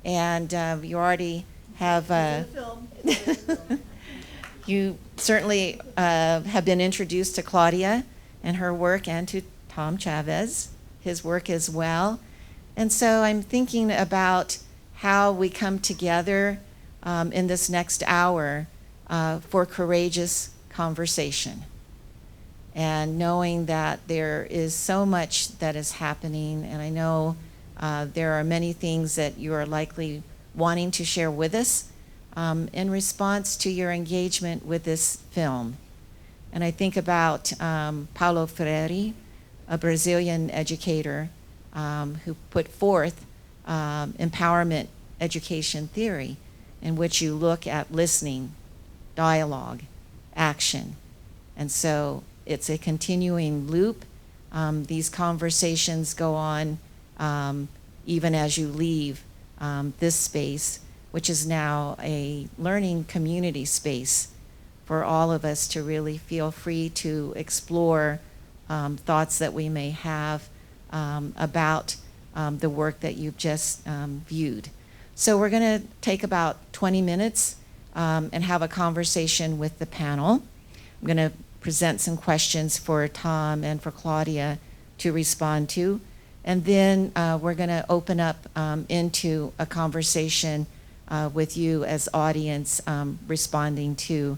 and you already have, you certainly have been introduced to Claudia and her work, and to Tom Chavez, his work as well. And so I'm thinking about how we come together in this next hour for courageous conversation. And knowing that there is so much that is happening, and I know there are many things that you are likely wanting to share with us in response to your engagement with this film. And I think about Paulo Freire, a Brazilian educator who put forth empowerment education theory, in which you look at listening, dialogue, action. And so it's a continuing loop. These conversations go on even as you leave this space, which is now a learning community space for all of us to really feel free to explore thoughts that we may have about the work that you've just viewed. So we're going to take about 20 minutes and have a conversation with the panel. I'm going to present some questions for Tom and for Claudia to respond to. And then we're going to open up into a conversation with you as audience responding to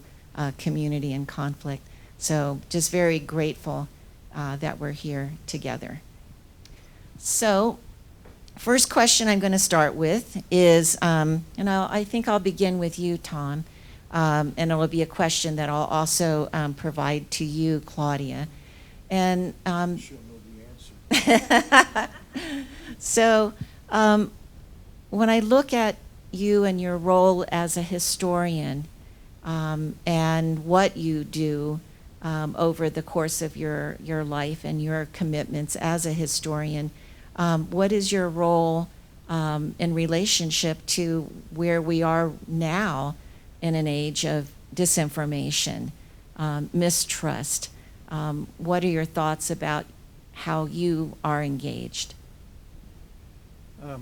community and conflict. So just very grateful that we're here together. So first question I'm going to start with is, I think I'll begin with you, Tom, and it'll be a question that I'll also provide to you, Claudia. And she'll know the answer. So when I look at you and your role as a historian and what you do over the course of your life and your commitments as a historian, what is your role in relationship to where we are now in an age of disinformation, mistrust? What are your thoughts about how you are engaged? I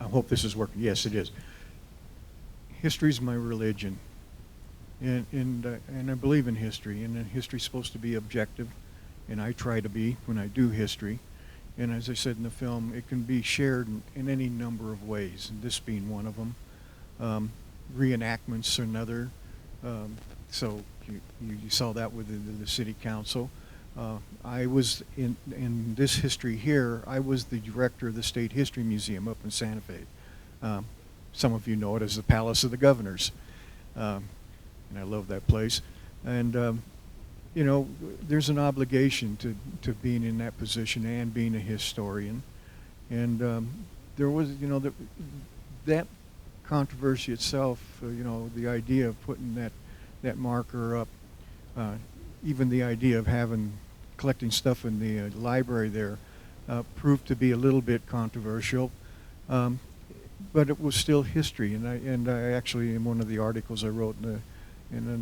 hope this is working. Yes, it is. History is my religion, and I believe in history, and history is supposed to be objective, and I try to be when I do history. And as I said in the film, it can be shared in any number of ways, and this being one of them. Reenactments are another. So you saw that with the city council. I was in this history here, I was the director of the State History Museum up in Santa Fe. Some of you know it as the Palace of the Governors. And I love that place. And there's an obligation to being in that position and being a historian. And there was, that controversy itself, the idea of putting that marker up, even the idea of collecting stuff in the library there proved to be a little bit controversial. But it was still history, and I actually, in one of the articles I wrote in a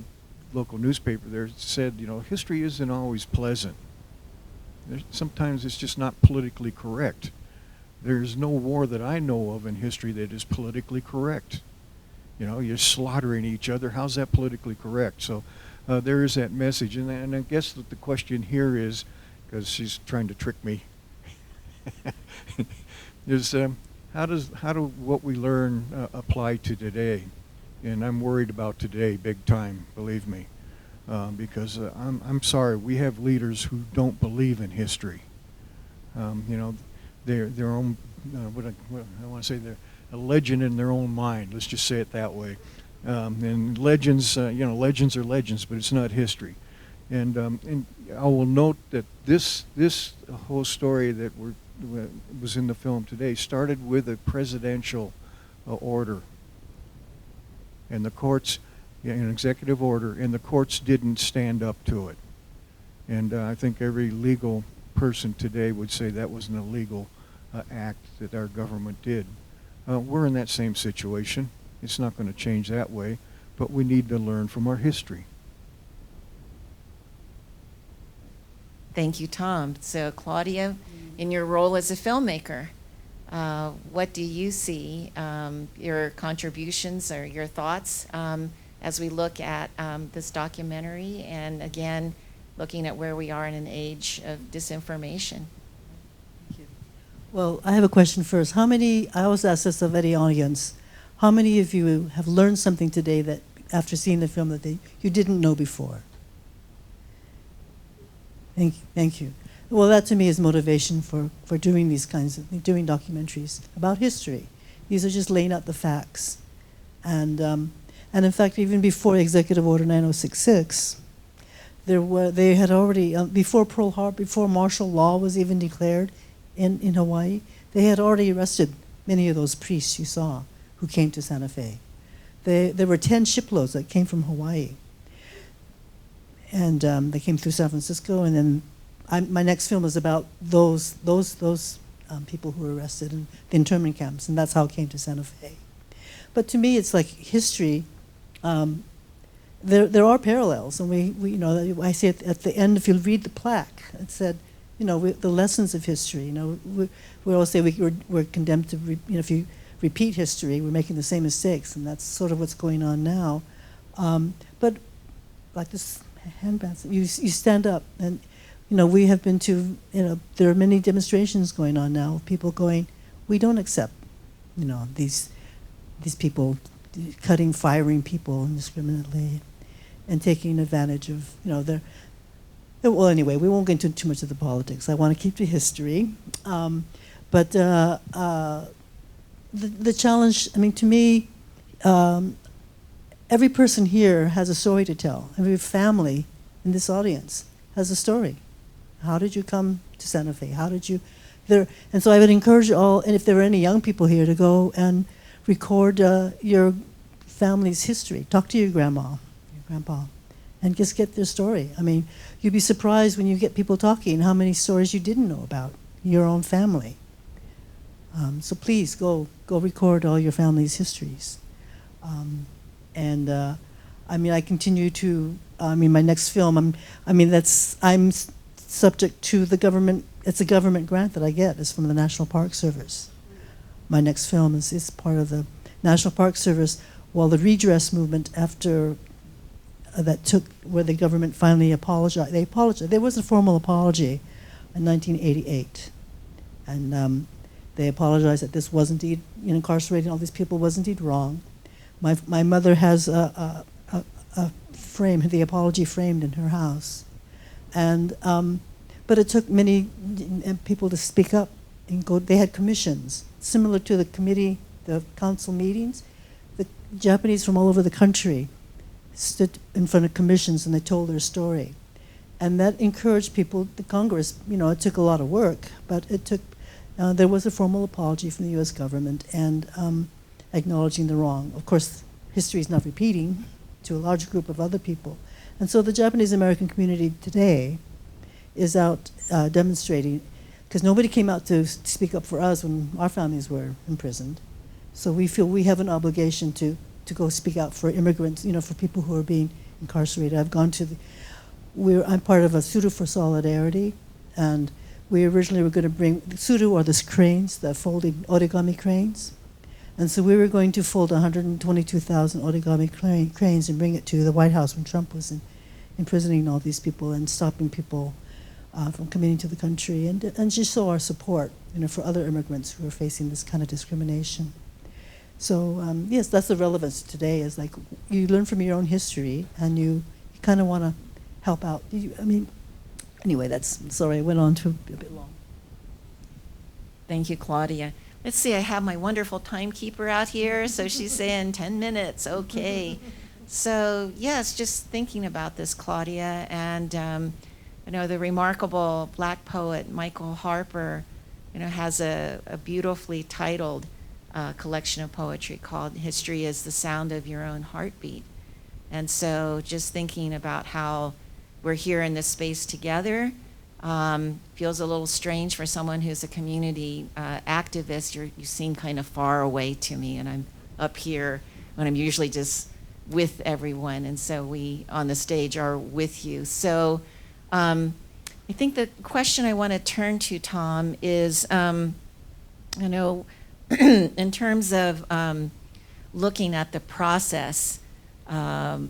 local newspaper there, said, history isn't always pleasant. Sometimes it's just not politically correct. There's no war that I know of in history that is politically correct. You're slaughtering each other. How's that politically correct? So there is that message, and I guess that the question here is, because she's trying to trick me, is how do what we learn apply to today? And I'm worried about today, big time, believe me, because I'm sorry, we have leaders who don't believe in history. Their own, what I want to say, they're a legend in their own mind. Let's just say it that way. And legends, legends are legends, but it's not history. And I will note that this whole story that was in the film today started with a presidential order. And the courts, an executive order, and the courts didn't stand up to it. And I think every legal person today would say that was an illegal act that our government did. We're in that same situation. It's not going to change that way, but we need to learn from our history. Thank you, Tom. So, Claudia, in your role as a filmmaker, what do you see, your contributions or your thoughts as we look at this documentary and, again, looking at where we are in an age of disinformation? Well, I have a question first. I always ask this of any audience, how many of you have learned something today that, after seeing the film, that you didn't know before? Thank you. Well, that to me is motivation for doing these doing documentaries about history. These are just laying out the facts. And in fact, even before Executive Order 9066, they had already, before Pearl Harbor, before martial law was even declared in Hawaii, they had already arrested many of those priests you saw who came to Santa Fe. There were 10 shiploads that came from Hawaii. And they came through San Francisco, and then my next film is about those people who were arrested in the internment camps, and that's how it came to Santa Fe. But to me, it's like history. There are parallels, and we I see it at the end. If you read the plaque, it said, the lessons of history. We always say we're condemned to, if you repeat history, we're making the same mistakes, and that's sort of what's going on now. But like this handband, you stand up, and we have been to, there are many demonstrations going on now of people going, we don't accept, these people firing people indiscriminately and taking advantage of, well, anyway, we won't get into too much of the politics. I want to keep to history. But the challenge, to me, every person here has a story to tell. Every family in this audience has a story. How did you come to Santa Fe? How did you and so I would encourage you all, and if there are any young people here, to go and record your family's history. Talk to your grandma, your grandpa, and just get their story. You'd be surprised when you get people talking how many stories you didn't know about your own family. So please go record all your family's histories. I continue to, my next film, I'm subject to the government, it's a government grant that I get, it's from the National Park Service. My next film is part of the National Park Service, while the redress movement after where the government finally apologized. They apologized. There was a formal apology in 1988. And they apologized that this was indeed, incarcerating all these people was indeed wrong. My mother has a frame, the apology framed in her house. And, but it took many people to speak up and go. They had commissions, similar to the committee, the council meetings. The Japanese from all over the country stood in front of commissions and they told their story. And that encouraged people, the Congress, it took a lot of work, but it took, there was a formal apology from the US government and acknowledging the wrong. Of course, history is not repeating to a large group of other people. And so the Japanese American community today is out demonstrating, because nobody came out to speak up for us when our families were imprisoned. So we feel we have an obligation to go speak out for immigrants, for people who are being incarcerated. I've gone to I'm part of a Sudo for Solidarity, and we originally were going to bring, Sudo are the cranes, the folding origami cranes. And so we were going to fold 122,000 origami cranes and bring it to the White House when Trump was imprisoning all these people and stopping people from coming into the country, and just show our support, for other immigrants who are facing this kind of discrimination. So yes, that's the relevance today. Is like you learn from your own history, and you kind of want to help out. Anyway, sorry, I went on to a bit long. Thank you, Claudia. Let's see, I have my wonderful timekeeper out here, so she's saying 10 minutes, okay. So yes, just thinking about this, Claudia, and the remarkable Black poet Michael Harper, has a beautifully titled collection of poetry called History is the Sound of Your Own Heartbeat. And so just thinking about how we're here in this space together, Feels a little strange for someone who's a community activist. You seem kind of far away to me, and I'm up here when I'm usually just with everyone, and so we on the stage are with you. So I think the question I want to turn to, Tom, is, you know, in terms of looking at the process of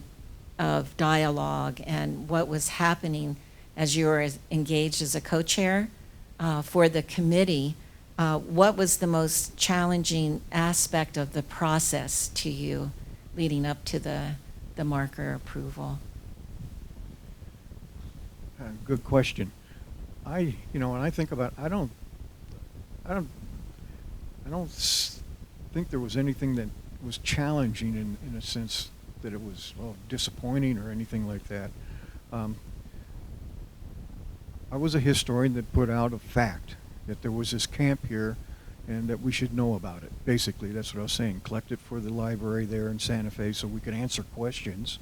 dialogue and what was happening as you were engaged as a co-chair for the committee, what was the most challenging aspect of the process to you leading up to the marker approval? Good question. When I think about it, I don't think there was anything that was challenging in a sense that it was disappointing or anything like that. I was a historian that put out a fact that there was this camp here and that we should know about it. Basically, that's what I was saying. Collect it for the library there in Santa Fe so we could answer questions,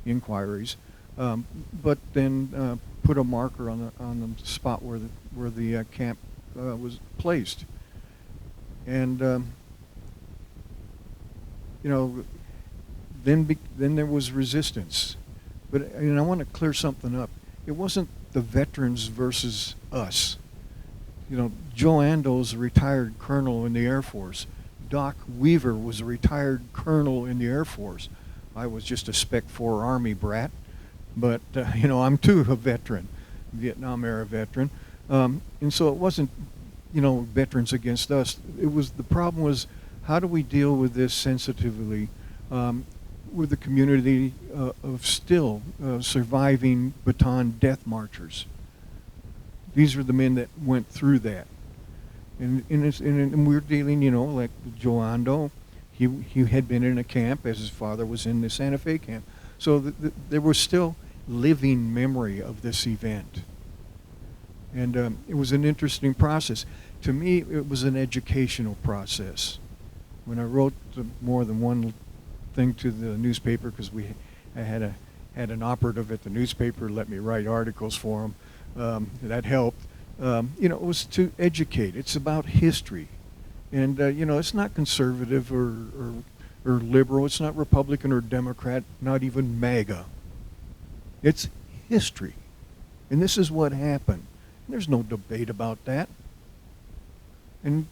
inquiries, but then put a marker on the spot where the camp was placed. And then there was resistance. But I want to clear something up. It wasn't the veterans versus us. Joe Ando's a retired colonel in the Air Force. Doc Weaver was a retired colonel in the Air Force. I was just a Spec 4 Army brat, but I'm too a veteran, Vietnam era veteran, and so it wasn't veterans against us. The problem was, how do we deal with this sensitively with the community of still surviving Bataan death marchers? These are the men that went through that. And we're dealing, like Joe Ando, he had been in a camp as his father was in the Santa Fe camp. So there was still living memory of this event. And it was an interesting process. To me, it was an educational process. When I wrote more than one thing to the newspaper, because I had an operative at the newspaper let me write articles for him. That helped. It was to educate. It's about history, and it's not conservative or liberal. It's not Republican or Democrat. Not even MAGA. It's history, and this is what happened. There's no debate about that. And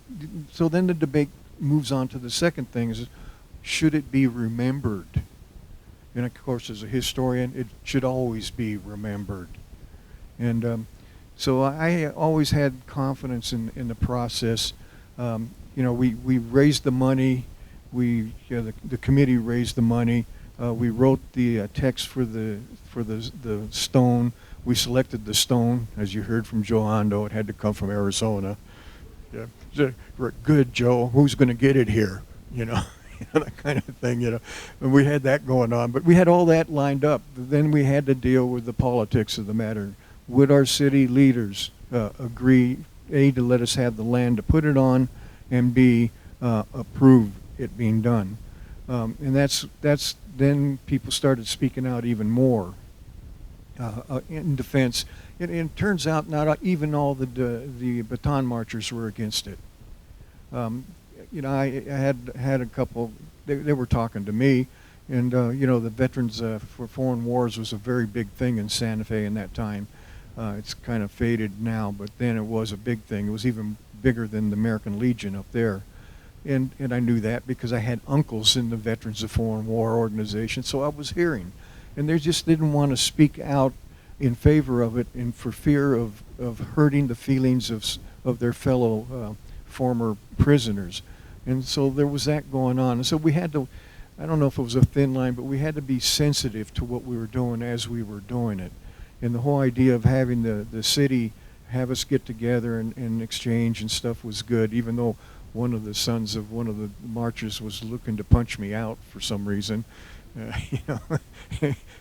so then the debate moves on to the second thing: is should it be remembered? And of course, as a historian, it should always be remembered. And so I always had confidence in the process. We raised the money. The committee raised the money. We wrote the text for the stone. We selected the stone, as you heard from Joe Ando. It had to come from Arizona. Yeah, good, Joe. Who's going to get it here? That kind of thing. And we had that going on. But we had all that lined up. Then we had to deal with the politics of the matter. Would our city leaders agree, A, to let us have the land to put it on, and B, approve it being done? And that's then people started speaking out even more in defense. It turns out not even all the Bataan marchers were against it. I had a couple. They were talking to me, and the Veterans for Foreign Wars was a very big thing in Santa Fe in that time. It's kind of faded now, but then it was a big thing. It was even bigger than the American Legion up there. And I knew that because I had uncles in the Veterans of Foreign War organization, so I was hearing. And they just didn't want to speak out in favor of it and for fear of hurting the feelings of their fellow former prisoners. And so there was that going on. And so we had to, I don't know if it was a thin line, but we had to be sensitive to what we were doing as we were doing it. And the whole idea of having the city have us get together and exchange and stuff was good, even though one of the sons of one of the marchers was looking to punch me out for some reason.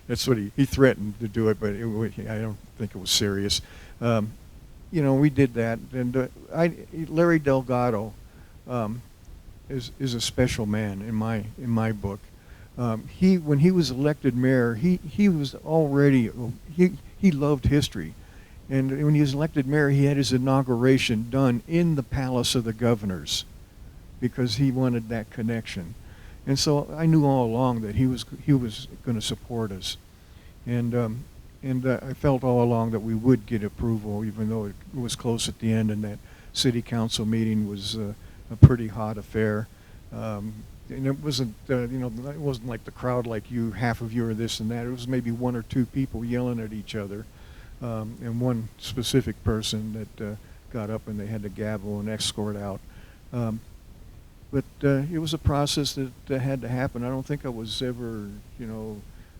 That's what he threatened to do it, but I don't think it was serious. We did that. And Larry Delgado is a special man in my book. When he was elected mayor, he was already, he loved history. And when he was elected mayor, he had his inauguration done in the Palace of the Governors because he wanted that connection. And so I knew all along that he was going to support us. And I felt all along that we would get approval, even though it was close at the end, and that city council meeting was a pretty hot affair. And it wasn't, it wasn't like the crowd like you, half of you are this and that. It was maybe one or two people yelling at each other, and one specific person that got up and they had to gavel and escort out. But it was a process that had to happen. I don't think I was ever,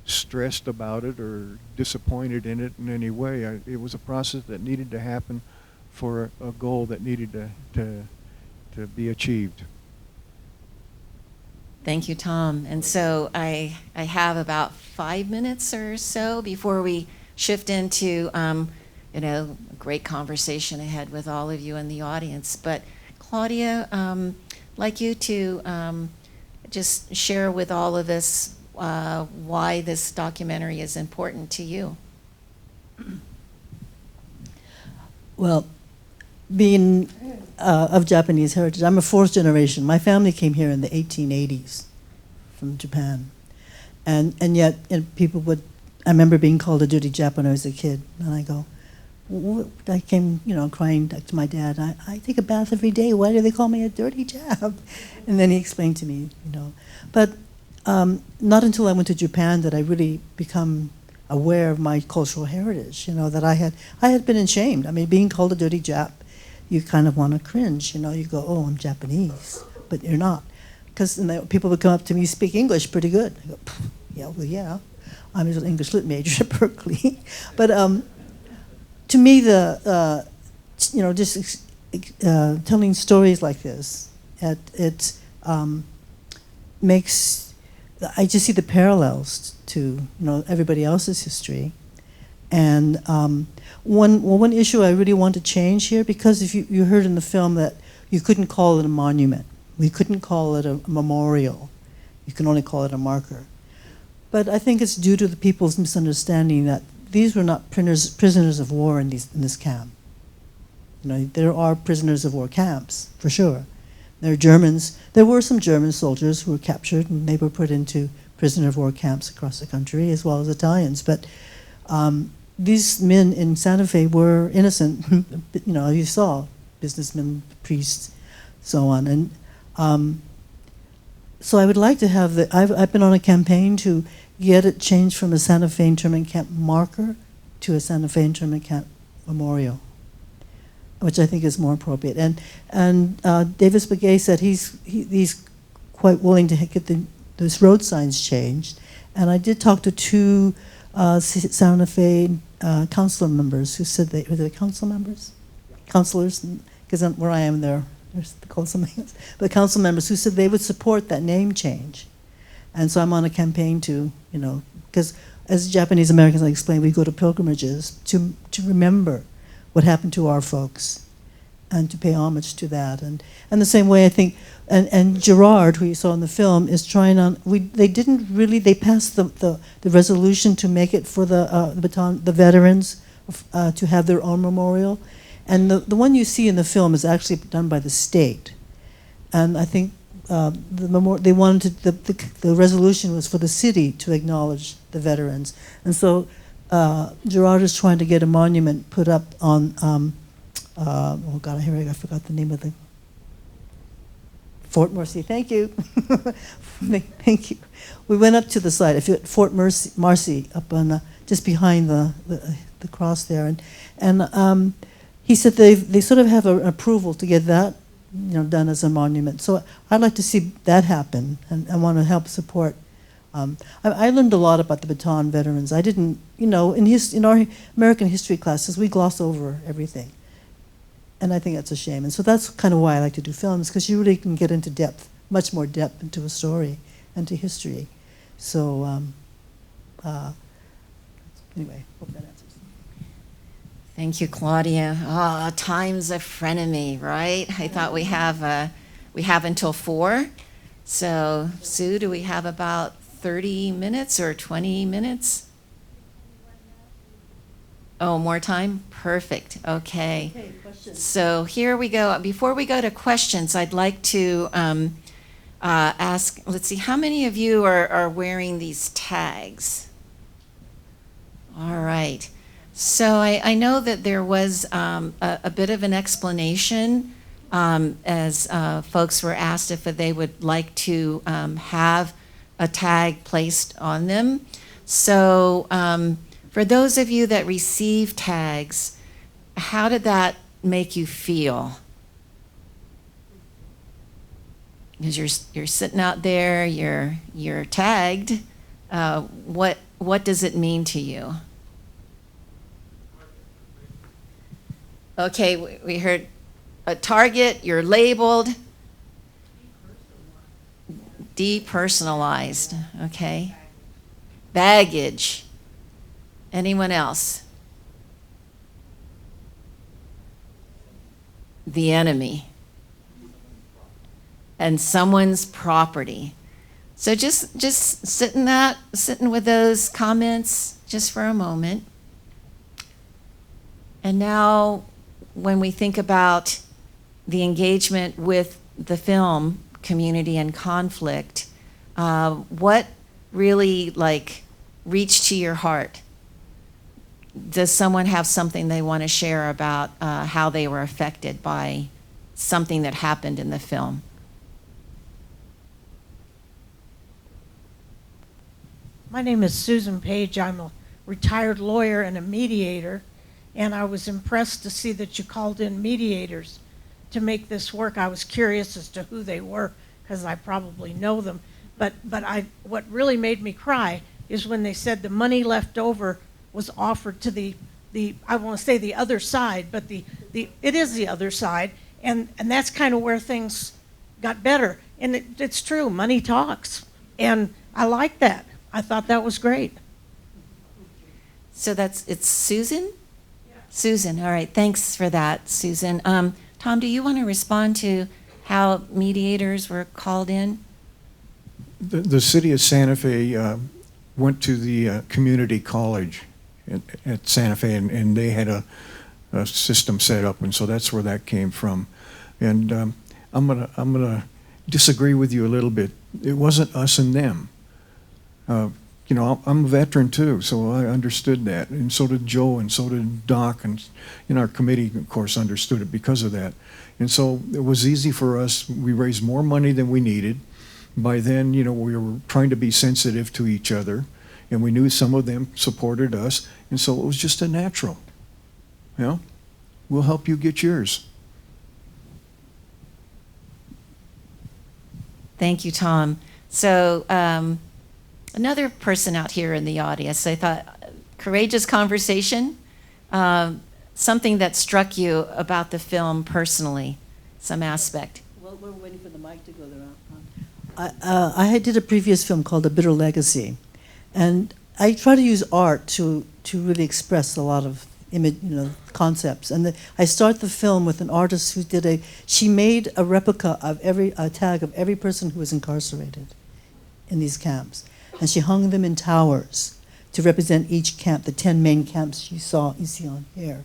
stressed about it or disappointed in it in any way. It was a process that needed to happen for a goal that needed to be achieved. Thank you, Tom. And so I have about 5 minutes or so before we shift into, a great conversation ahead with all of you in the audience. But Claudia, I'd like you to just share with all of us why this documentary is important to you. Well, being of Japanese heritage, I'm a fourth generation. My family came here in the 1880s from Japan. And yet people would, I remember being called a dirty Jap when I was a kid. And I go, I came, crying to my dad, I take a bath every day. Why do they call me a dirty Jap? And then he explained to me, But not until I went to Japan did I really become aware of my cultural heritage, that I had been ashamed. I mean, being called a dirty Jap, you kind of want to cringe, you go, oh, I'm Japanese, but you're not. Because people would come up to me, speak English pretty good. I go, yeah, well, yeah. I'm an English lit major at Berkeley. But to me, telling stories like this, it makes, I just see the parallels to everybody else's history. And one issue I really want to change here, because if you heard in the film that you couldn't call it a monument, we couldn't call it a memorial, you can only call it a marker. But I think it's due to the people's misunderstanding that these were not prisoners of war in this camp. There are prisoners of war camps, for sure. There were some German soldiers who were captured and they were put into prisoner of war camps across the country, as well as Italians. But these men in Santa Fe were innocent, you saw, businessmen, priests, so on. And so I would like to have I've been on a campaign to get it changed from a Santa Fe internment camp marker to a Santa Fe internment camp memorial, which I think is more appropriate. And Davis Begay said he's quite willing to get those road signs changed. And I did talk to two Santa Fe council members who said were they council members? Counselors, because where I am there's called something else. But council members who said they would support that name change. And so I'm on a campaign to, because as Japanese Americans, I explained, we go to pilgrimages to remember what happened to our folks and to pay homage to that. And the same way I think, and Gerard, who you saw in the film, is trying on, they passed the resolution to make it for the veterans to have their own memorial. And the one you see in the film is actually done by the state. And I think they wanted the resolution was for the city to acknowledge the veterans. And so Gerard is trying to get a monument put up on, oh God, I forgot the name of the, Fort Mercy, thank you. Thank you. We went up to the site, Fort Marcy, up on just behind the cross there. And he said they sort of have an approval to get that done as a monument. So I'd like to see that happen, and I want to help support. I learned a lot about the Bataan veterans. I didn't, in our American history classes, we gloss over everything. And I think that's a shame. And so that's kind of why I like to do films, because you really can get into depth, much more depth into a story and to history. So anyway, hope that answers. Thank you, Claudia. Time's a frenemy, right? I thought we have until 4. So, Sue, do we have about 30 minutes or 20 minutes? Oh, more time? Perfect. Okay. So here we go. Before we go to questions, I'd like to ask, let's see, how many of you are wearing these tags? All right. So I know that there was a bit of an explanation as folks were asked if they would like to have a tag placed on them. So for those of you that receive tags, how did that make you feel? Because you're sitting out there, you're tagged. What does it mean to you? Okay, we heard a target, you're labeled. Depersonalized, okay. Baggage. Anyone else? The enemy. And someone's property. So just sitting with those comments just for a moment. And now when we think about the engagement with the film community and conflict, what really reached to your heart? Does someone have something they want to share about how they were affected by something that happened in the film? My name is Susan Page. I'm a retired lawyer and a mediator, and I was impressed to see that you called in mediators to make this work. I was curious as to who they were because I probably know them. But what really made me cry is when they said the money left over was offered to the I want to say the other side, but it is the other side, and that's kind of where things got better. And it's true, money talks, and I like that. I thought that was great. So it's Susan? Yeah. Susan, all right, thanks for that, Susan. Tom, do you want to respond to how mediators were called in? The city of Santa Fe went to the community college at Santa Fe, and they had a system set up, and so that's where that came from. And I'm gonna disagree with you a little bit. It wasn't us and them. You know, I'm a veteran too, so I understood that, and so did Joe, and so did Doc, and our committee, of course, understood it because of that. And so it was easy for us. We raised more money than we needed. By then, you know, we were trying to be sensitive to each other, and we knew some of them supported us, and so it was just a natural. You know, we'll help you get yours. Thank you, Tom. So another person out here in the audience, I thought, courageous conversation, something that struck you about the film personally, some aspect. Well, we're waiting for the mic to go there. I did a previous film called A Bitter Legacy, and I try to use art to really express a lot of concepts. And I start the film with an artist who she made a replica of a tag of every person who was incarcerated in these camps. And she hung them in towers to represent each camp, the 10 main camps you see on here.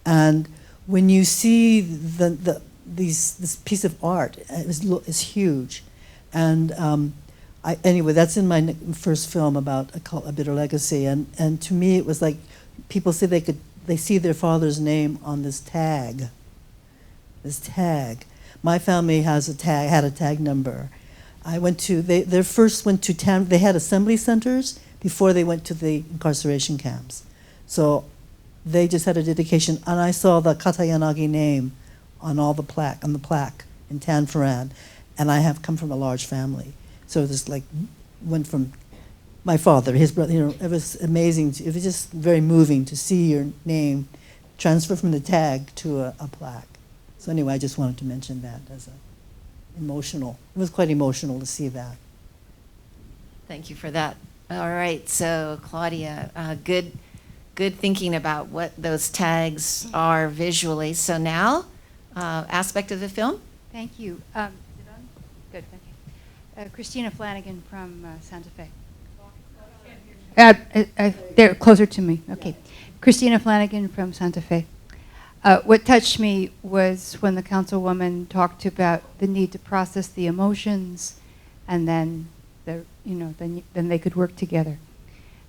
And when you see this piece of art, it's huge. And anyway, that's in my first film about A Bitter Legacy. And to me, it was like people say they see their father's name on this tag. This tag. My family had a tag number. They first went to they had assembly centers before they went to the incarceration camps. So they just had a dedication, and I saw the Katayanagi name on the plaque in Tanforan, and I have come from a large family. So this went from my father, his brother, it was amazing. It was just very moving to see your name transfer from the tag to a plaque. So anyway, I just wanted to mention that as emotional. It was quite emotional to see that. Thank you for that. All right, so Claudia, good thinking about what those tags are visually. So now, aspect of the film? Thank you. Is it on? Good, okay. Christina Flanagan from Santa Fe. They're closer to me, okay. Christina Flanagan from Santa Fe. What touched me was when the councilwoman talked about the need to process the emotions, and then then they could work together.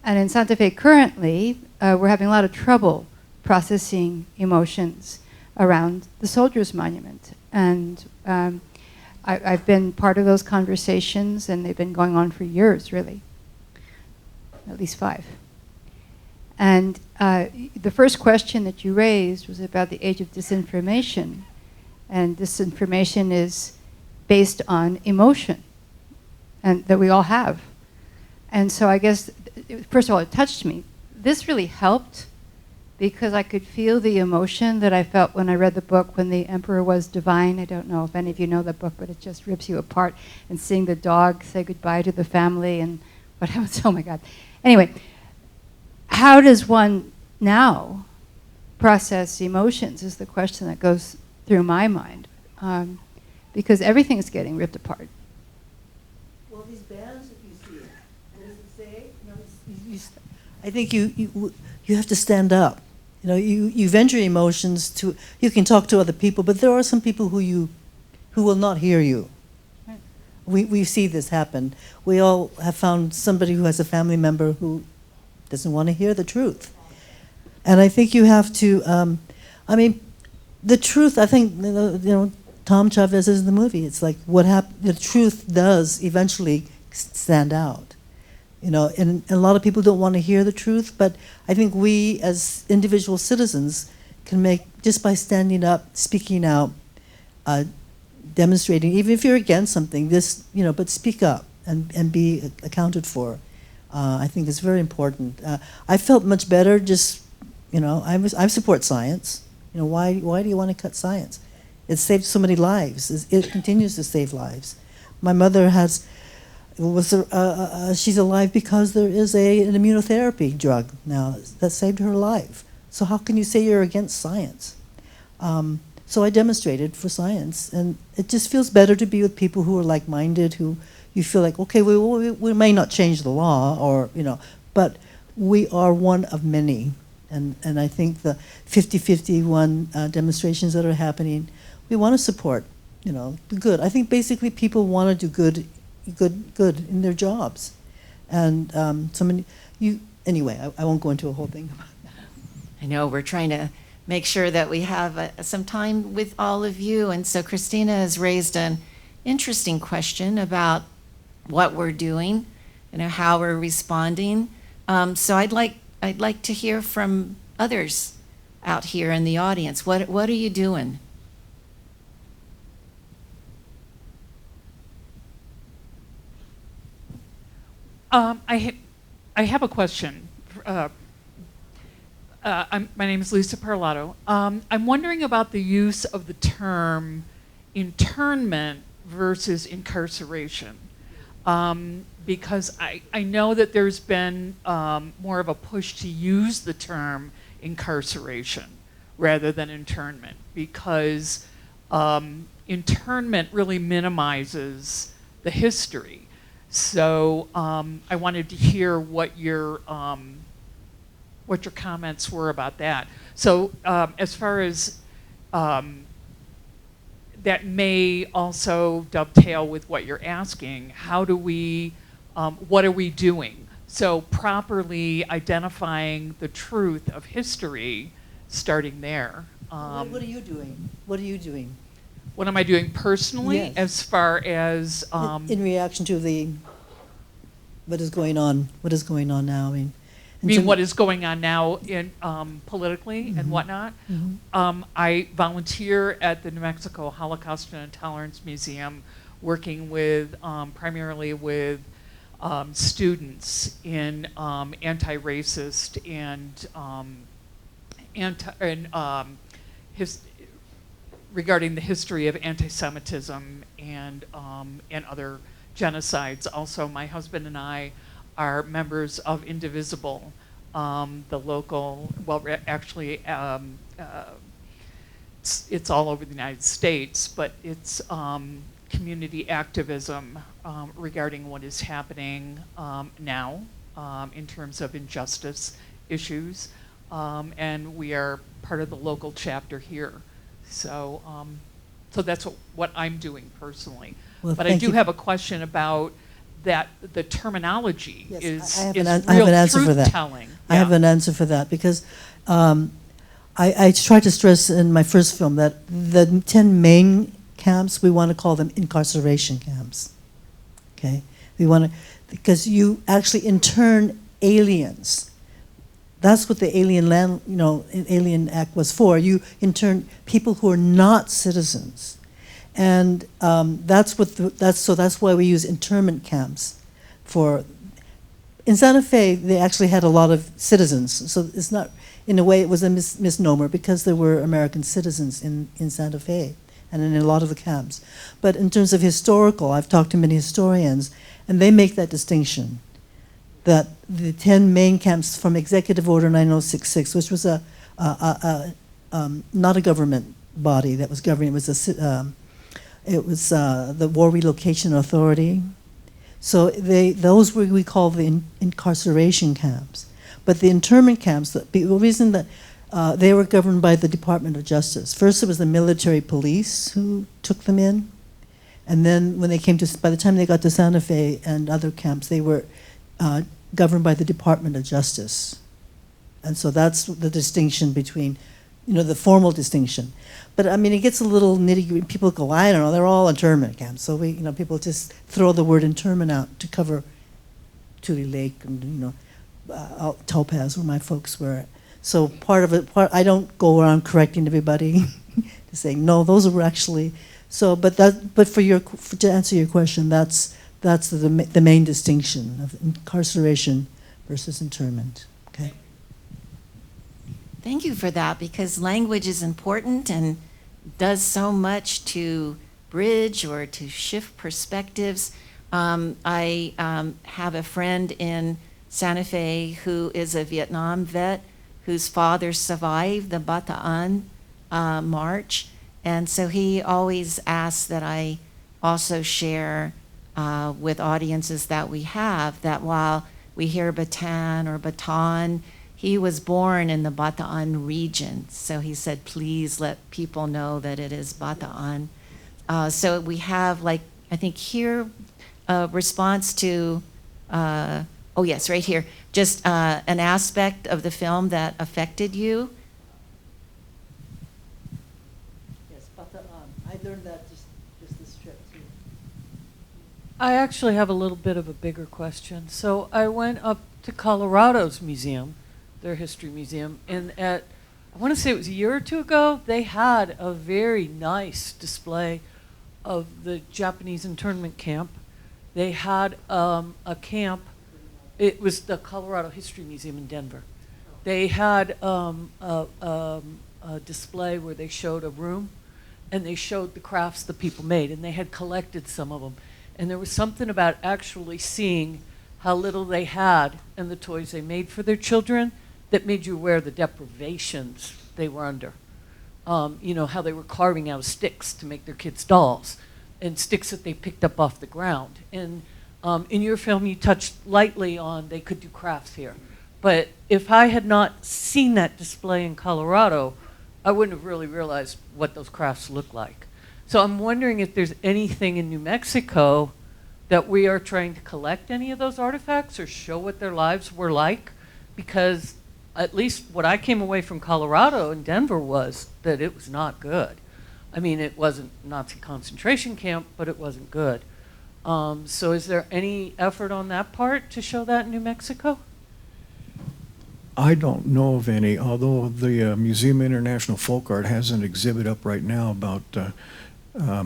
And in Santa Fe currently, we're having a lot of trouble processing emotions around the Soldiers Monument. And I've been part of those conversations, and they've been going on for years, really, at least 5. And the first question that you raised was about the age of disinformation. And disinformation is based on emotion, and that we all have. And so I guess, first of all, it touched me. This really helped because I could feel the emotion that I felt when I read the book When the Emperor Was Divine. I don't know if any of you know the book, but it just rips you apart. And seeing the dog say goodbye to the family and what happens, oh my God. Anyway, how does one now process emotions is the question that goes through my mind. Because everything is getting ripped apart. Well, these bands that you see, what does it say? No, I think you have to stand up. You vent your emotions to. You can talk to other people, but there are some people who will not hear you. Right. We see this happen. We all have found somebody who has a family member who doesn't want to hear the truth, and I think you have to. The truth. I think Tom Chavez is in the movie. It's like what happened. The truth does eventually stand out. And a lot of people don't want to hear the truth, but I think we as individual citizens can make, just by standing up, speaking out, demonstrating, even if you're against something, but speak up and be accounted for. I think it's very important. I felt much better just, I support science. Why do you want to cut science? It saved so many lives. It continues to save lives. My mother she's alive because there is an immunotherapy drug now that saved her life. So how can you say you're against science? So I demonstrated for science, and it just feels better to be with people who are like-minded, who you feel like, okay, we may not change the law, but we are one of many. And I think the 50-51 demonstrations that are happening, we want to support, the good. I think basically people want to do good in their jobs, and anyway, I won't go into a whole thing about that. I know we're trying to make sure that we have some time with all of you, and so Christina has raised an interesting question about what we're doing, how we're responding. So I'd like to hear from others out here in the audience. What are you doing? I have a question. My name is Lisa Parlato. I'm wondering about the use of the term internment versus incarceration, because I know that there's been more of a push to use the term incarceration rather than internment, because internment really minimizes the history. So I wanted to hear what your comments were about that. So as far as that may also dovetail with what you're asking, how do we, what are we doing? So properly identifying the truth of history, starting there. What are you doing? What are you doing? What am I doing personally, yes. as far as in reaction to what is going on? What is going on now? You mean what is going on now in politically mm-hmm. and whatnot? Mm-hmm. I volunteer at the New Mexico Holocaust and Intolerance Museum, working with primarily with students in anti-racist and regarding the history of anti-Semitism and other genocides. Also, my husband and I are members of Indivisible, the local, well, actually, it's all over the United States, but it's community activism regarding what is happening now in terms of injustice issues. and we are part of the local chapter here. So, so that's what I'm doing personally. Well, but I do have a question about that. The terminology is I have real an answer for that. truth-telling. I have an answer for that because I tried to stress in my first film that the 10 main camps, we want to call them incarceration camps. Okay, we want to, because you actually intern aliens. That's what the Alien Act was for. You intern people who are not citizens, and that's why we use internment camps. In Santa Fe, they actually had a lot of citizens, so it's not, in a way, it was a misnomer because there were American citizens in Santa Fe and in a lot of the camps. But in terms of historical, I've talked to many historians, and they make that distinction, that the 10 main camps from Executive Order 9066, which was not a government body that was governing, it was the War Relocation Authority. So those we call the incarceration camps. But the internment camps, the reason that they were governed by the Department of Justice. First, it was the military police who took them in, and then when they came by the time they got to Santa Fe and other camps, they were governed by the Department of Justice. And so that's the distinction between, the formal distinction. But I mean, it gets a little nitty-gritty. People go, I don't know, they're all internment camps. So people just throw the word internment out to cover Tule Lake and, Topaz, where my folks were. So part of it, I don't go around correcting everybody to saying, no, those were actually, but to answer your question, that's the main distinction of incarceration versus internment. Okay. Thank you for that, because language is important and does so much to bridge or to shift perspectives. I have a friend in Santa Fe who is a Vietnam vet whose father survived the Bataan march. And so he always asks that I also share with audiences that we have that while we hear Bataan or Bataan, he was born in the Bataan region. So he said, please let people know that it is Bataan. So we have, I think here, a response to, oh yes, right here, just an aspect of the film that affected you. Yes, I learned that just this trip too. I actually have a little bit of a bigger question. So I went up to Colorado's museum, their history museum, and I want to say it was a year or two ago, they had a very nice display of the Japanese internment camp. They had a camp. It was the Colorado History Museum in Denver. They had a display where they showed a room, and they showed the crafts the people made, and they had collected some of them. And there was something about actually seeing how little they had and the toys they made for their children that made you aware of the deprivations they were under. How they were carving out of sticks to make their kids' dolls, and sticks that they picked up off the ground. And in your film, you touched lightly on they could do crafts here. But if I had not seen that display in Colorado, I wouldn't have really realized what those crafts look like. So I'm wondering if there's anything in New Mexico that we are trying to collect any of those artifacts or show what their lives were like, because at least what I came away from Colorado and Denver was that it was not good. I mean, it wasn't Nazi concentration camp, but it wasn't good. So is there any effort on that part to show that in New Mexico? I don't know of any, although the Museum of International Folk Art has an exhibit up right now about, I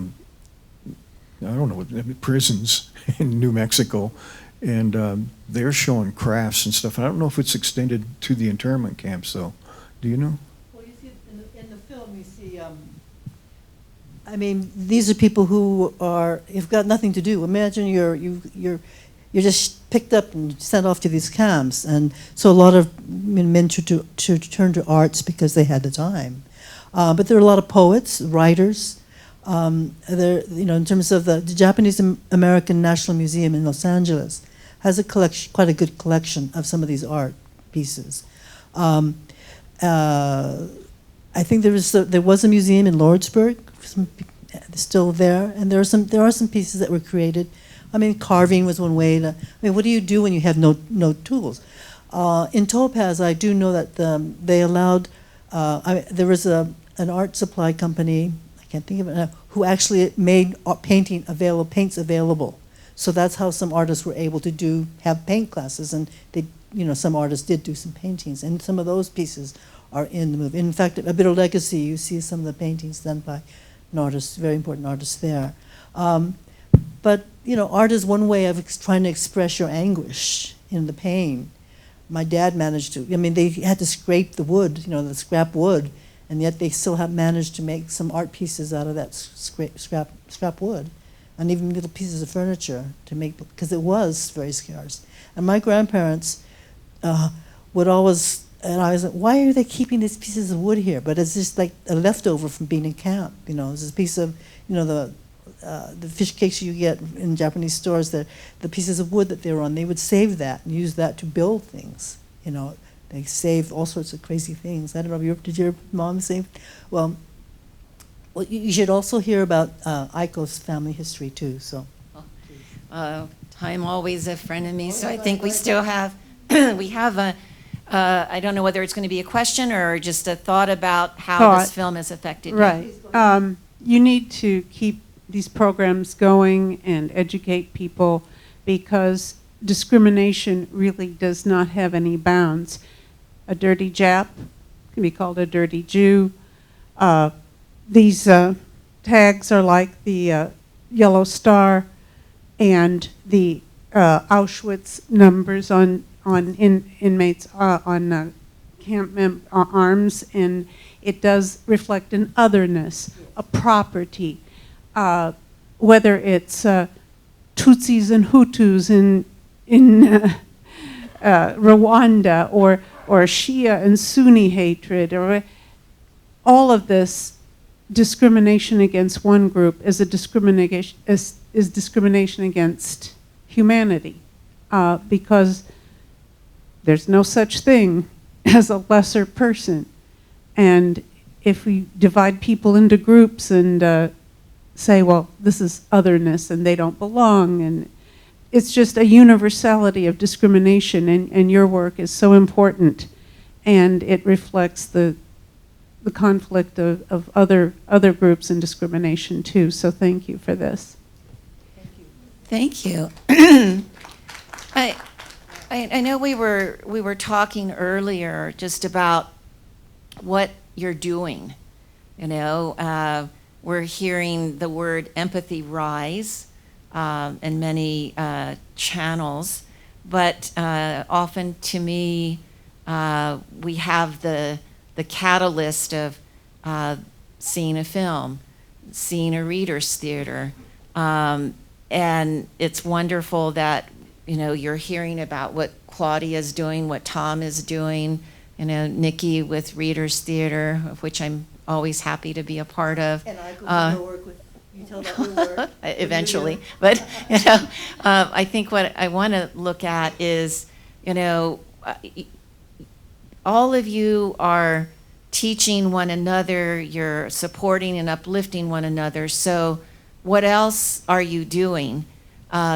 don't know, prisons in New Mexico, and they're showing crafts and stuff. I don't know if it's extended to the internment camps, though. Do you know? Well, you see, in the film, you see, I mean, these are people who have got nothing to do. Imagine you're just picked up and sent off to these camps, and so a lot of men to turn to arts because they had the time. But there are a lot of poets, writers. There, in terms of the Japanese American National Museum in Los Angeles has a collection, quite a good collection of some of these art pieces. I think there was a museum in Lordsburg, still there, and there are some pieces that were created. I mean, carving was one way to. I mean, what do you do when you have no tools? In Topaz, I do know that they allowed. There was an art supply company. I can't think of it now, who actually made paints available. So that's how some artists were able to have paint classes, and some artists did do some paintings, and some of those pieces are in the movie. In fact, A Bit of Legacy, you see some of the paintings done by an artist, very important artist there. But art is one way of trying to express your anguish in the pain. My dad managed to. I mean, they had to scrape the wood, the scrap wood, and yet they still have managed to make some art pieces out of that scrap wood, and even little pieces of furniture to make, because it was very scarce. And my grandparents would always, and I was like, why are they keeping these pieces of wood here? But it's just like a leftover from being in camp. It's this piece of, the fish cakes you get in Japanese stores, the pieces of wood that they were on, they would save that and use that to build things. They saved all sorts of crazy things. I don't know, did your mom save? Well, you should also hear about Aiko's family history too. So, time always a friend of me. So I think we still have, we have a. I don't know whether it's going to be a question or just a thought about how this film has affected you. Right. You need to keep these programs going and educate people, because discrimination really does not have any bounds. A dirty Jap can be called a dirty Jew. These tags are like the yellow star and the Auschwitz numbers on inmates on camp arms, and it does reflect an otherness, a property, whether it's Tutsis and Hutus in Rwanda, or Shia and Sunni hatred, or all of this discrimination against one group is discrimination against humanity, because there's no such thing as a lesser person. And if we divide people into groups and say, well, this is otherness and they don't belong, and it's just a universality of discrimination, and your work is so important, and it reflects the conflict of other groups and discrimination too. So thank you for this. Thank you. I know we were talking earlier just about what you're doing. We're hearing the word empathy rise in many channels, but often to me, we have the catalyst of seeing a film, seeing a reader's theater, and it's wonderful that you're hearing about what Claudia is doing, what Tom is doing, Nikki with Readers Theater, of which I'm always happy to be a part of. And I go work with you. Tell about your work eventually, but I think what I want to look at is, all of you are teaching one another, you're supporting and uplifting one another. So what else are you doing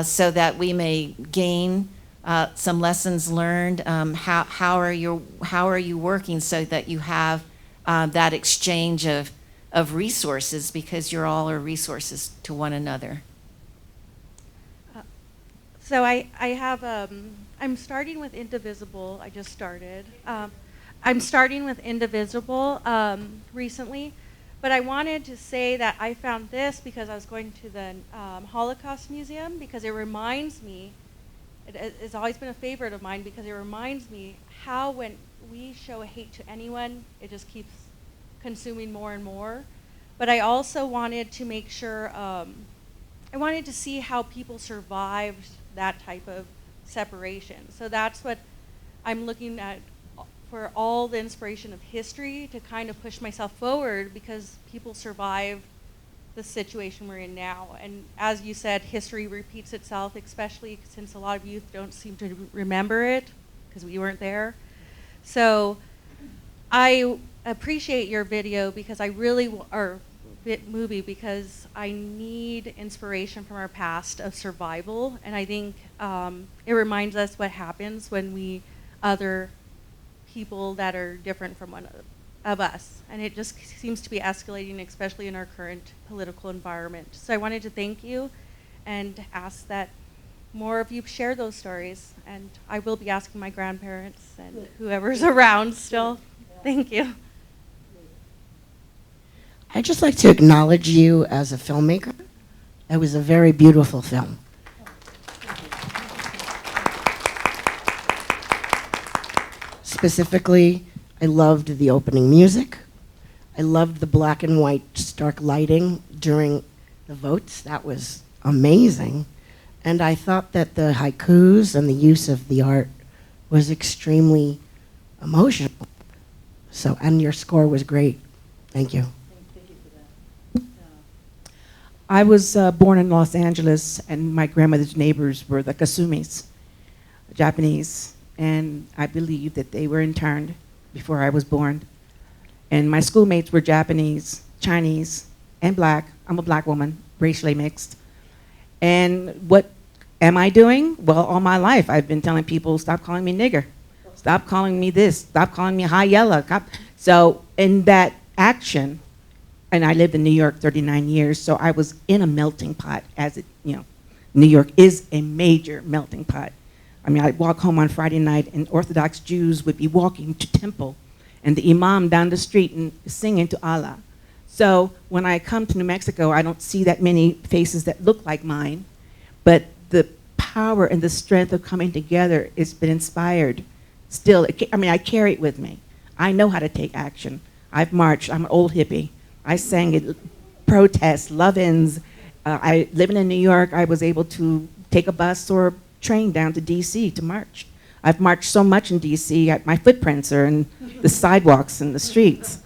so that we may gain some lessons learned? How are you working so that you have that exchange of resources, because you're all are resources to one another? So I have, I'm starting with Indivisible. I just started. I'm starting with Indivisible recently, but I wanted to say that I found this because I was going to the Holocaust Museum, because it reminds me, it's always been a favorite of mine, because it reminds me how when we show hate to anyone, it just keeps consuming more and more. But I also wanted to make sure, I wanted to see how people survived that type of separation. So that's what I'm looking at for all the inspiration of history, to kind of push myself forward, because people survive the situation we're in now. And as you said, history repeats itself, especially since a lot of youth don't seem to remember it because we weren't there. So I appreciate your video because I really, or movie, because I need inspiration from our past of survival, and I think it reminds us what happens when we other people that are different from one of us, and it just seems to be escalating, especially in our current political environment. So I wanted to thank you and ask that more of you share those stories, and I will be asking my grandparents and whoever's around still. Thank you. I'd just like to acknowledge you as a filmmaker. It was a very beautiful film. Specifically, I loved the opening music. I loved the black and white stark lighting during the votes. That was amazing. And I thought that the haikus and the use of the art was extremely emotional. So, and your score was great. Thank you. I was born in Los Angeles, and my grandmother's neighbors were the Kasumis, Japanese, and I believe that they were interned before I was born. And my schoolmates were Japanese, Chinese, and black. I'm a black woman, racially mixed. And what am I doing? Well, all my life I've been telling people, stop calling me nigger. Stop calling me this. Stop calling me high yellow. So in that action, and I lived in New York 39 years, so I was in a melting pot, as it, you know, New York is a major melting pot. I mean, I'd walk home on Friday night, and Orthodox Jews would be walking to temple, and the imam down the street and singing to Allah. So when I come to New Mexico, I don't see that many faces that look like mine, but the power and the strength of coming together has been inspired. Still, I mean, I carry it with me. I know how to take action. I've marched. I'm an old hippie. I sang at protests, love-ins. Living in New York, I was able to take a bus or train down to D.C. to march. I've marched so much in D.C., my footprints are in the sidewalks and the streets.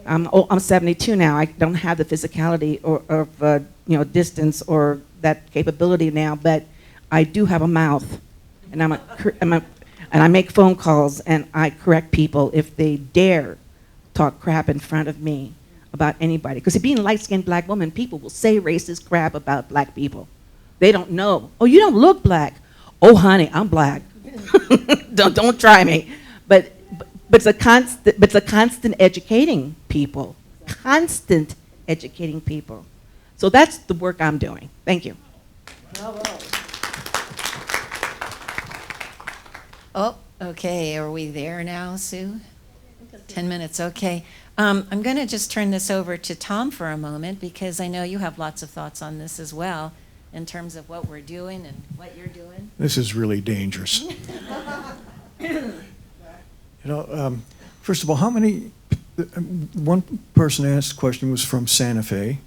I'm 72 now. I don't have the physicality or distance or that capability now, but I do have a mouth, and and I make phone calls, and I correct people if they dare talk crap in front of me about anybody. Because being a light-skinned black woman, people will say racist crap about black people. They don't know. Oh, you don't look black. Oh, honey, I'm black. don't try me. But it's a constant educating people. Constant educating people. So that's the work I'm doing. Thank you. Bravo. Oh, okay. Are we there now, Sue? 10 minutes, okay. I'm going to just turn this over to Tom for a moment, because I know you have lots of thoughts on this as well, in terms of what we're doing and what you're doing. This is really dangerous. First of all, how many, one person asked the question was from Santa Fe.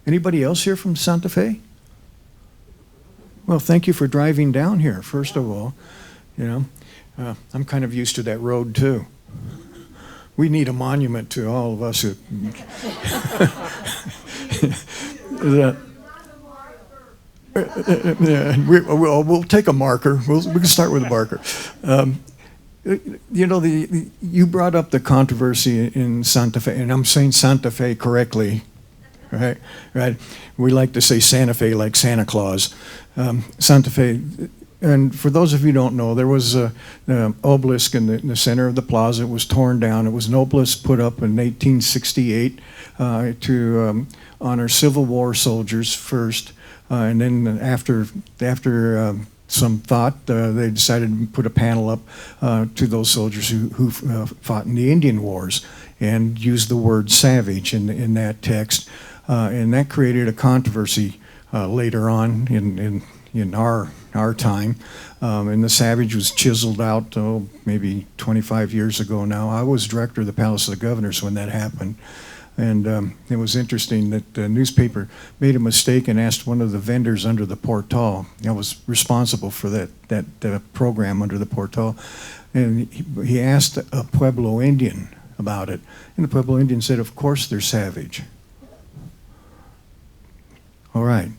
Anybody else here from Santa Fe? Well, thank you for driving down here, first of all. I'm kind of used to that road too. We need a monument to all of us who. We'll take a marker. We can start with a marker. You brought up the controversy in Santa Fe, and I'm saying Santa Fe correctly, right? Right. We like to say Santa Fe like Santa Claus. Santa Fe. And for those of you who don't know, there was an obelisk in the center of the plaza. It was torn down. It was an obelisk put up in 1868 to honor Civil War soldiers first, and then after some thought, they decided to put a panel up to those soldiers who fought in the Indian Wars, and used the word savage in that text, and that created a controversy later on in our time, and the savage was chiseled out maybe 25 years ago now. I was director of the Palace of the Governors when that happened, and it was interesting that the newspaper made a mistake and asked one of the vendors under the portal. I was responsible for that program under the portal, and he asked a Pueblo Indian about it, and the Pueblo Indian said, "Of course they're savage." All right.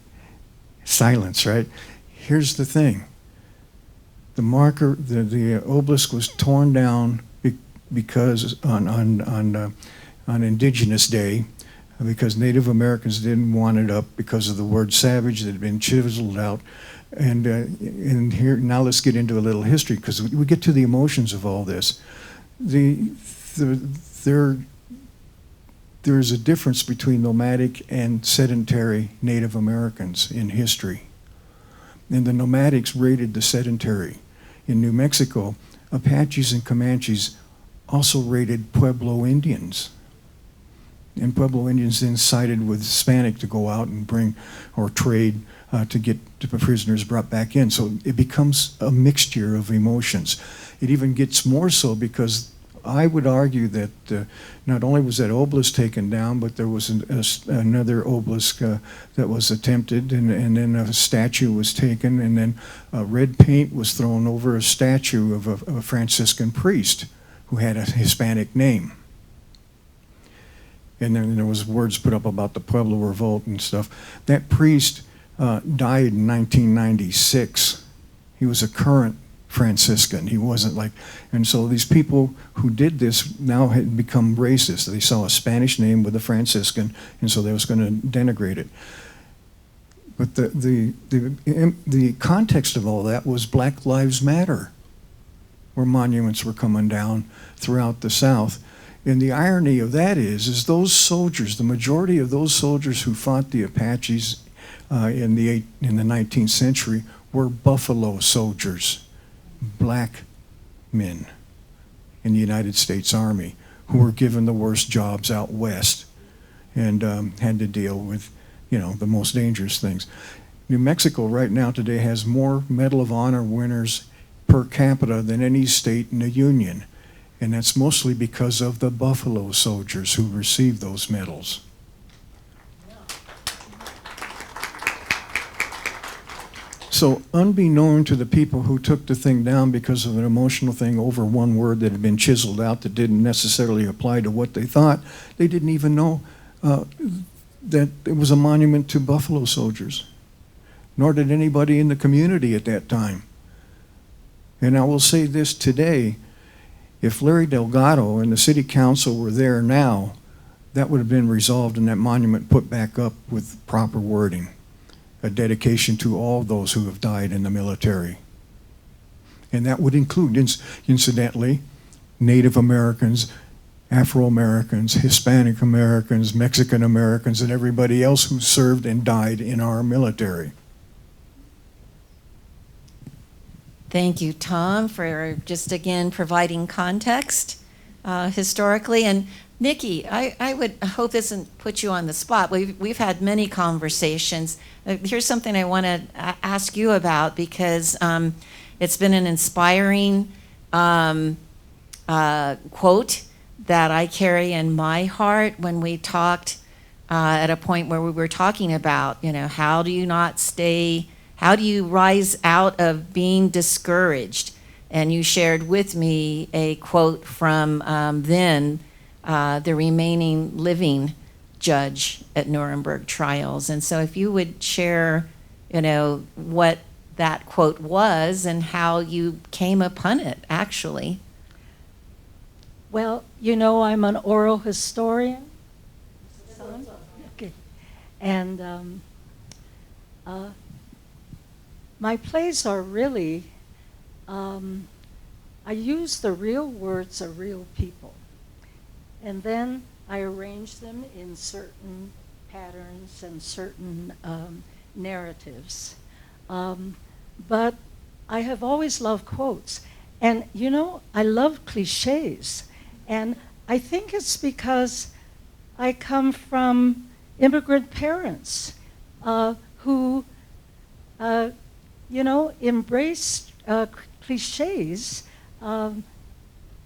Silence, right? Here's the thing. The marker, the obelisk was torn down because on Indigenous Day, because Native Americans didn't want it up because of the word savage that had been chiseled out. And here, now let's get into a little history, because we get to the emotions of all this. There's a difference between nomadic and sedentary Native Americans in history. And the nomadics raided the sedentary. In New Mexico, Apaches and Comanches also raided Pueblo Indians. And Pueblo Indians then sided with Hispanic to go out and bring or trade to get the prisoners brought back in. So it becomes a mixture of emotions. It even gets more so because I would argue that not only was that obelisk taken down, but there was another obelisk that was attempted, and then a statue was taken, and then red paint was thrown over a statue of a Franciscan priest who had a Hispanic name. And then there was words put up about the Pueblo Revolt and stuff. That priest died in 1996. He was a current Franciscan. He wasn't like, and so these people who did this now had become racist. They saw a Spanish name with a Franciscan, and so they was going to denigrate it. But the context of all that was Black Lives Matter, where monuments were coming down throughout the South. And the irony of that is those soldiers, the majority of those soldiers who fought the Apaches in the 19th century were Buffalo soldiers, black men in the United States Army who were given the worst jobs out west and had to deal with, the most dangerous things. New Mexico right now today has more Medal of Honor winners per capita than any state in the Union. And that's mostly because of the Buffalo soldiers who received those medals. So unbeknown to the people who took the thing down because of an emotional thing over one word that had been chiseled out that didn't necessarily apply to what they thought, they didn't even know that it was a monument to Buffalo soldiers. Nor did anybody in the community at that time. And I will say this today, if Larry Delgado and the city council were there now, that would have been resolved and that monument put back up with proper wording. A dedication to all those who have died in the military. And that would include, incidentally, Native Americans, Afro-Americans, Hispanic Americans, Mexican Americans, and everybody else who served and died in our military. Thank you, Tom, for just again providing context historically. And Nikki, I would hope this doesn't put you on the spot. We've had many conversations. Here's something I want to ask you about, because it's been an inspiring quote that I carry in my heart when we talked at a point where we were talking about, how do you rise out of being discouraged? And you shared with me a quote from the remaining living judge at Nuremberg trials. And so if you would share, what that quote was and how you came upon it, actually. Well, I'm an oral historian. Okay. And my plays are really, I use the real words of real people. And then I arrange them in certain patterns and certain narratives. But I have always loved quotes. And, I love cliches. And I think it's because I come from immigrant parents who, embraced cliches in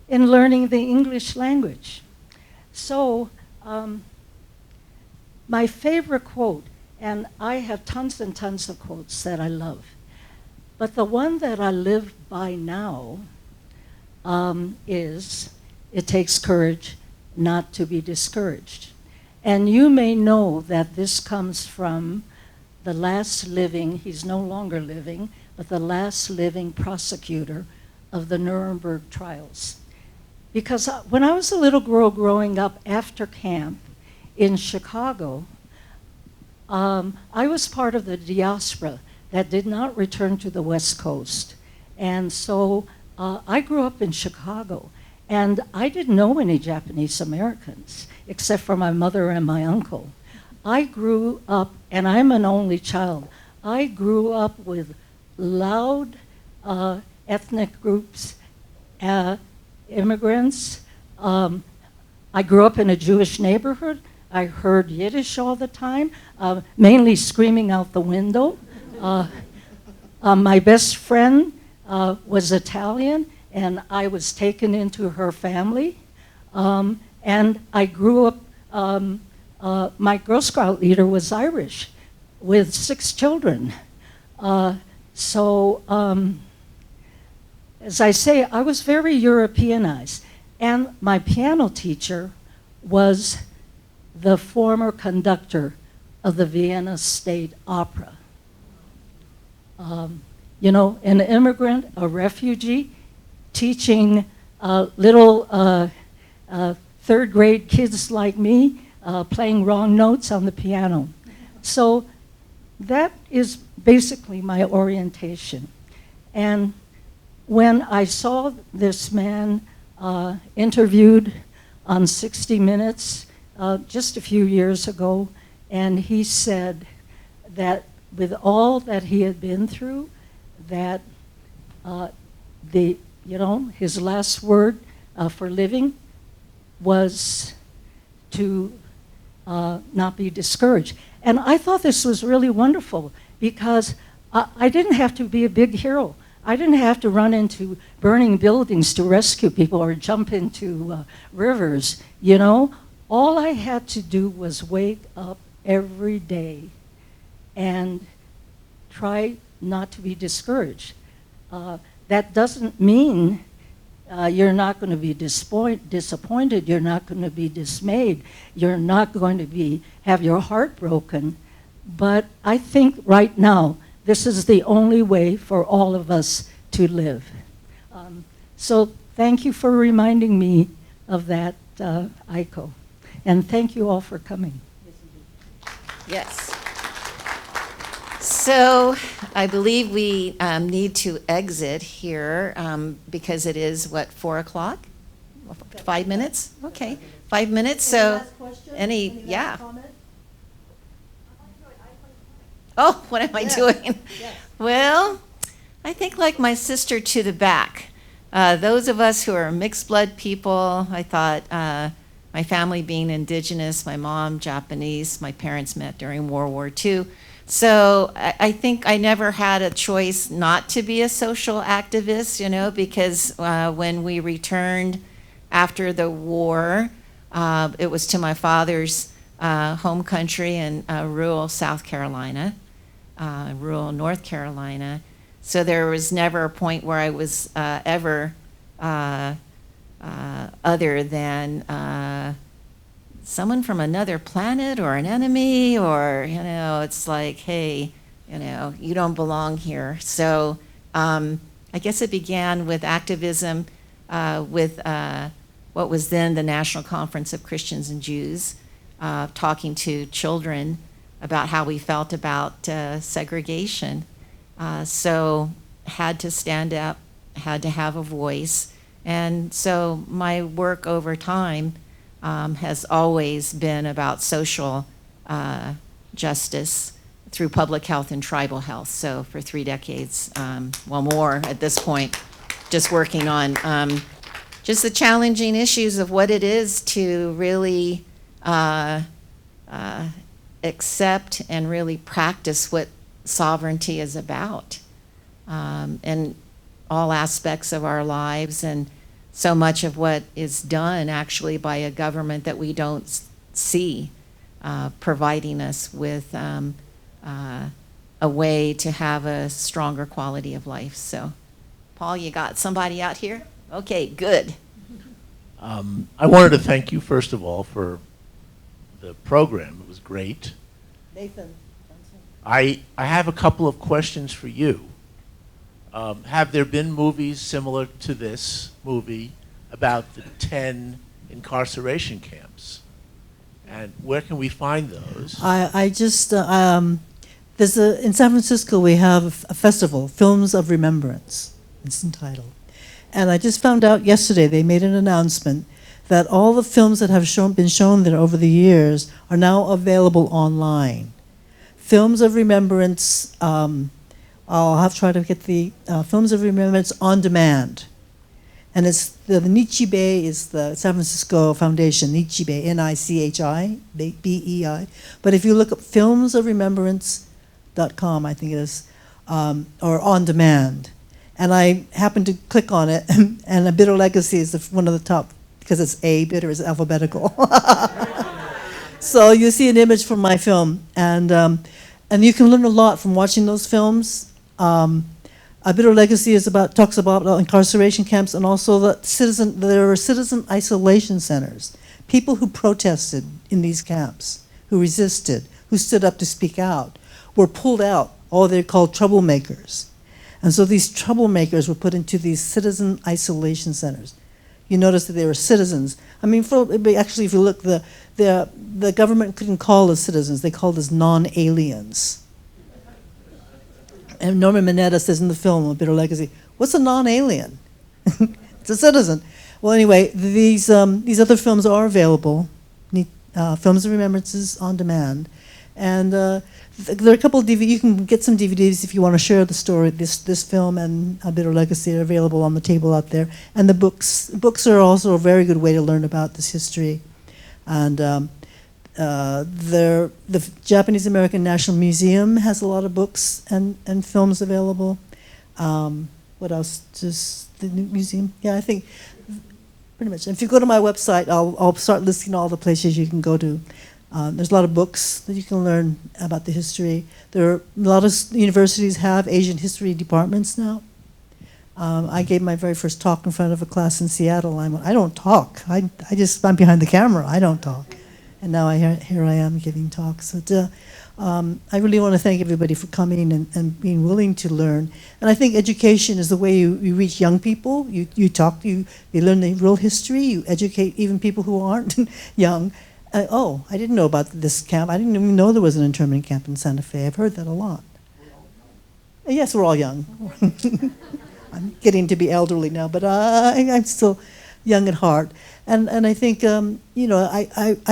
learning the English language. So my favorite quote, and I have tons and tons of quotes that I love, but the one that I live by now is, "It takes courage not to be discouraged." And you may know that this comes from the last living, he's no longer living, but the last living prosecutor of the Nuremberg trials. Because when I was a little girl growing up after camp in Chicago, I was part of the diaspora that did not return to the West Coast. And so I grew up in Chicago, and I didn't know any Japanese Americans, except for my mother and my uncle. I grew up, and I'm an only child, I grew up with loud ethnic groups, immigrants. I grew up in a Jewish neighborhood. I heard Yiddish all the time, mainly screaming out the window. My best friend was Italian, and I was taken into her family. And I grew up, my Girl Scout leader was Irish with 6 children. As I say, I was very Europeanized. And my piano teacher was the former conductor of the Vienna State Opera. You know, an immigrant, a refugee, teaching little third grade kids like me, playing wrong notes on the piano. So that is basically my orientation. And when I saw this man interviewed on 60 Minutes just a few years ago, and he said that with all that he had been through, that his last word for living was to not be discouraged. And I thought this was really wonderful because I didn't have to be a big hero. I didn't have to run into burning buildings to rescue people or jump into rivers, you know. All I had to do was wake up every day and try not to be discouraged. That doesn't mean you're not going to be disappointed, you're not going to be dismayed, you're not going to have your heart broken. But I think right now, this is the only way for all of us to live. So thank you for reminding me of that, Aiko. And thank you all for coming. Yes. So I believe we need to exit here because it is, 4 o'clock? 5 minutes? Okay, 5 minutes. So any yeah. Oh, what am I doing? Yes. Well, I think like my sister to the back. Those of us who are mixed blood people, I thought my family being indigenous, my mom Japanese, my parents met during World War II. So I think I never had a choice not to be a social activist, you know, because when we returned after the war, it was to my father's home country in rural South Carolina. Rural North Carolina. So there was never a point where I was ever other than someone from another planet or an enemy, or, you know, it's like, hey, you know, you don't belong here. So I guess it began with activism with what was then the National Conference of Christians and Jews, talking to children about how we felt about segregation. So had to stand up, had to have a voice. And so my work over time has always been about social justice through public health and tribal health. So for 3 decades, well, more at this point, just working on just the challenging issues of what it is to really accept and really practice what sovereignty is about in all aspects of our lives, and so much of what is done actually by a government that we don't see providing us with a way to have a stronger quality of life. So, Paul, you got somebody out here? Okay, good. I wanted to thank you, first of all, for the program. It was great. Nathan. I have a couple of questions for you. Have there been movies similar to this movie about the 10 incarceration camps. And where can we find those? I just, there's in San Francisco, we have a festival, Films of Remembrance, it's entitled. And I just found out yesterday, they made an announcement that all the films that have been shown there over the years are now available online. Films of Remembrance, I'll have to try to get the Films of Remembrance on demand. And it's the Nichibei is the San Francisco Foundation, Nichibei, Nichi, B-E-I. But if you look up filmsofremembrance.com, I think it is, or on demand. And I happened to click on it, and A Bitter Legacy is one of the top, because it's A, bitter is alphabetical. So you see an image from my film, and you can learn a lot from watching those films. A Bitter Legacy talks about incarceration camps, and also there are citizen isolation centers. People who protested in these camps, who resisted, who stood up to speak out, were pulled out, or they're called troublemakers. And so these troublemakers were put into these citizen isolation centers. You notice that they were citizens. I mean, actually, if you look, the government couldn't call us citizens. They called us non-aliens. And Norman Mineta says in the film, A Bitter Legacy, what's a non-alien? It's a citizen. Well, anyway, these other films are available. Films of Remembrances on demand. And there are a couple of DVDs. You can get some DVDs if you want to share the story. This film and A Bitter Legacy are available on the table out there. And the books are also a very good way to learn about this history. And the Japanese American National Museum has a lot of books and films available. What else? Just the new museum? Yeah, I think pretty much. And if you go to my website, I'll start listing all the places you can go to. There's a lot of books that you can learn about the history. There are a lot of universities have Asian history departments now. I gave my very first talk in front of a class in Seattle. I don't talk. I'm behind the camera. I don't talk. And now here I am giving talks. So, I really want to thank everybody for coming and being willing to learn. And I think education is the way you reach young people. You talk, you learn the real history. You educate even people who aren't young. Oh, I didn't know about this camp. I didn't even know there was an internment camp in Santa Fe. I've heard that a lot. Yes, we're all young. I'm getting to be elderly now, but I'm still young at heart. And I think, I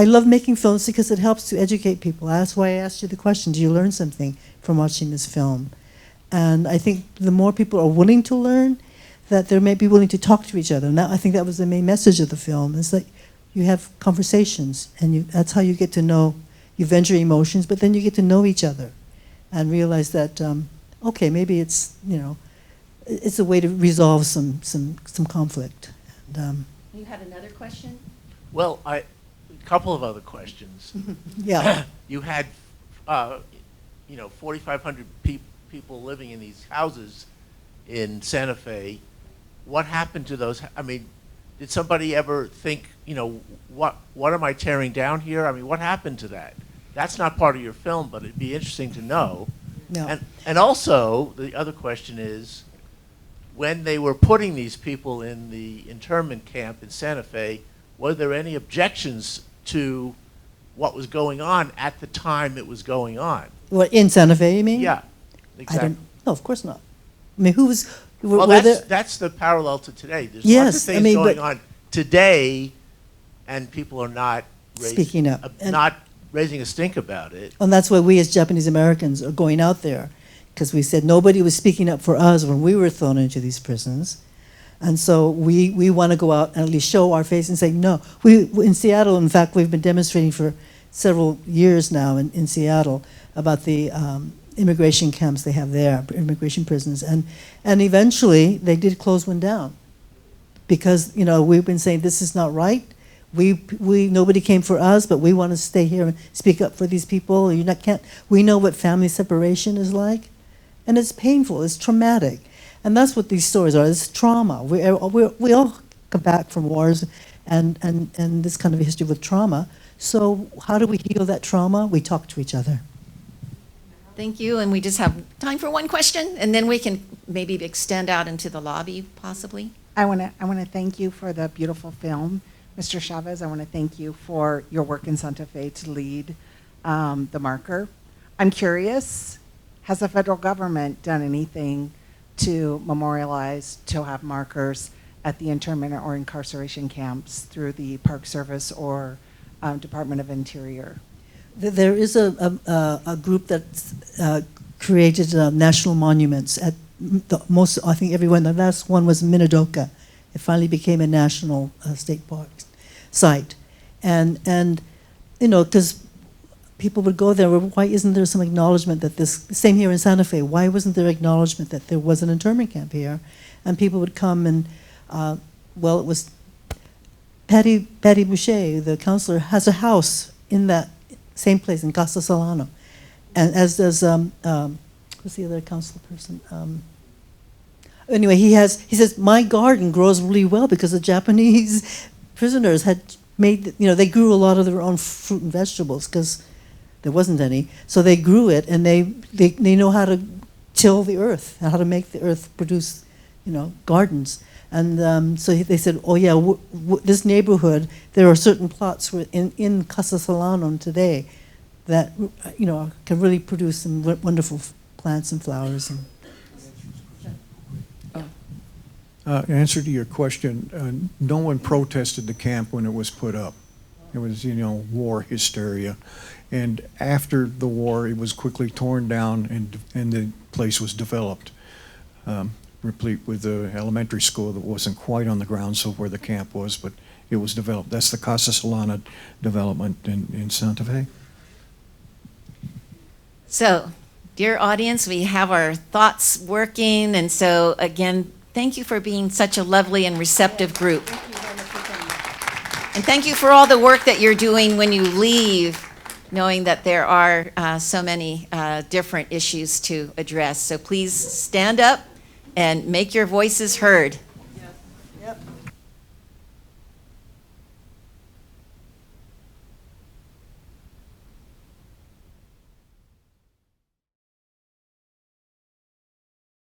love making films because it helps to educate people. That's why I asked you the question, do you learn something from watching this film? And I think the more people are willing to learn, that they may be willing to talk to each other. And I think that was the main message of the film, is that you have conversations, and that's how you get to know, you venture emotions, but then you get to know each other and realize that, okay, maybe it's, it's a way to resolve some conflict. And, you had another question? Well, a couple of other questions. Yeah. You had, 4,500 people living in these houses in Santa Fe. What happened to those? I mean, did somebody ever think, what am I tearing down here? I mean, what happened to that? That's not part of your film, but it'd be interesting to know. No. And also, the other question is, when they were putting these people in the internment camp in Santa Fe, were there any objections to what was going on at the time it was going on? What, in Santa Fe, you mean? Yeah, exactly. No, of course not. I mean, who was... Well, that's the parallel to today. There's lots of things going on today, and people are not speaking up, not raising a stink about it. And that's why we as Japanese Americans are going out there, because we said nobody was speaking up for us when we were thrown into these prisons. And so we want to go out and at least show our face and say, no. In Seattle, in fact, we've been demonstrating for several years now in Seattle about the immigration camps they have there, immigration prisons. And eventually, they did close one down. Because, we've been saying this is not right. Nobody came for us, but we want to stay here and speak up for these people. We know what family separation is like. And it's painful, it's traumatic. And that's what these stories are, it's trauma. We all come back from wars and this kind of a history with trauma. So how do we heal that trauma? We talk to each other. Thank you, and we just have time for one question, and then we can maybe extend out into the lobby, possibly. I want to thank you for the beautiful film. Mr. Chavez, I want to thank you for your work in Santa Fe to lead the marker. I'm curious, has the federal government done anything to memorialize, to have markers at the internment or incarceration camps through the Park Service or Department of Interior? There is a group that created national monuments at most, I think everyone. The last one was Minidoka. It finally became a national state park site, and you know, because people would go there. Why isn't there some acknowledgement that this? Same here in Santa Fe. Why wasn't there acknowledgement that there was an internment camp here? And people would come and, well, it was Patty Boucher, the counselor, has a house in that same place in Casa Solano, and as does who's the other council person? Anyway, he says my garden grows really well because the Japanese prisoners had made, you know, they grew a lot of their own fruit and vegetables because there wasn't any, so they grew it, and they know how to till the earth, how to make the earth produce, you know, gardens. And so they said, oh yeah, this neighborhood, there are certain plots in Casa Solano today that, you know, can really produce some wonderful plants and flowers. And answer to your question, no one protested the camp when it was put up. It was, you know, war hysteria. And after the war, it was quickly torn down and the place was developed, replete with the elementary school that wasn't quite on the grounds of where the camp was, but it was developed. That's the Casa Solana development in Santa Fe. So, dear audience, we have our thoughts working, and so again, thank you for being such a lovely and receptive group. And thank you for all the work that you're doing when you leave, knowing that there are so many different issues to address. So please stand up and make your voices heard.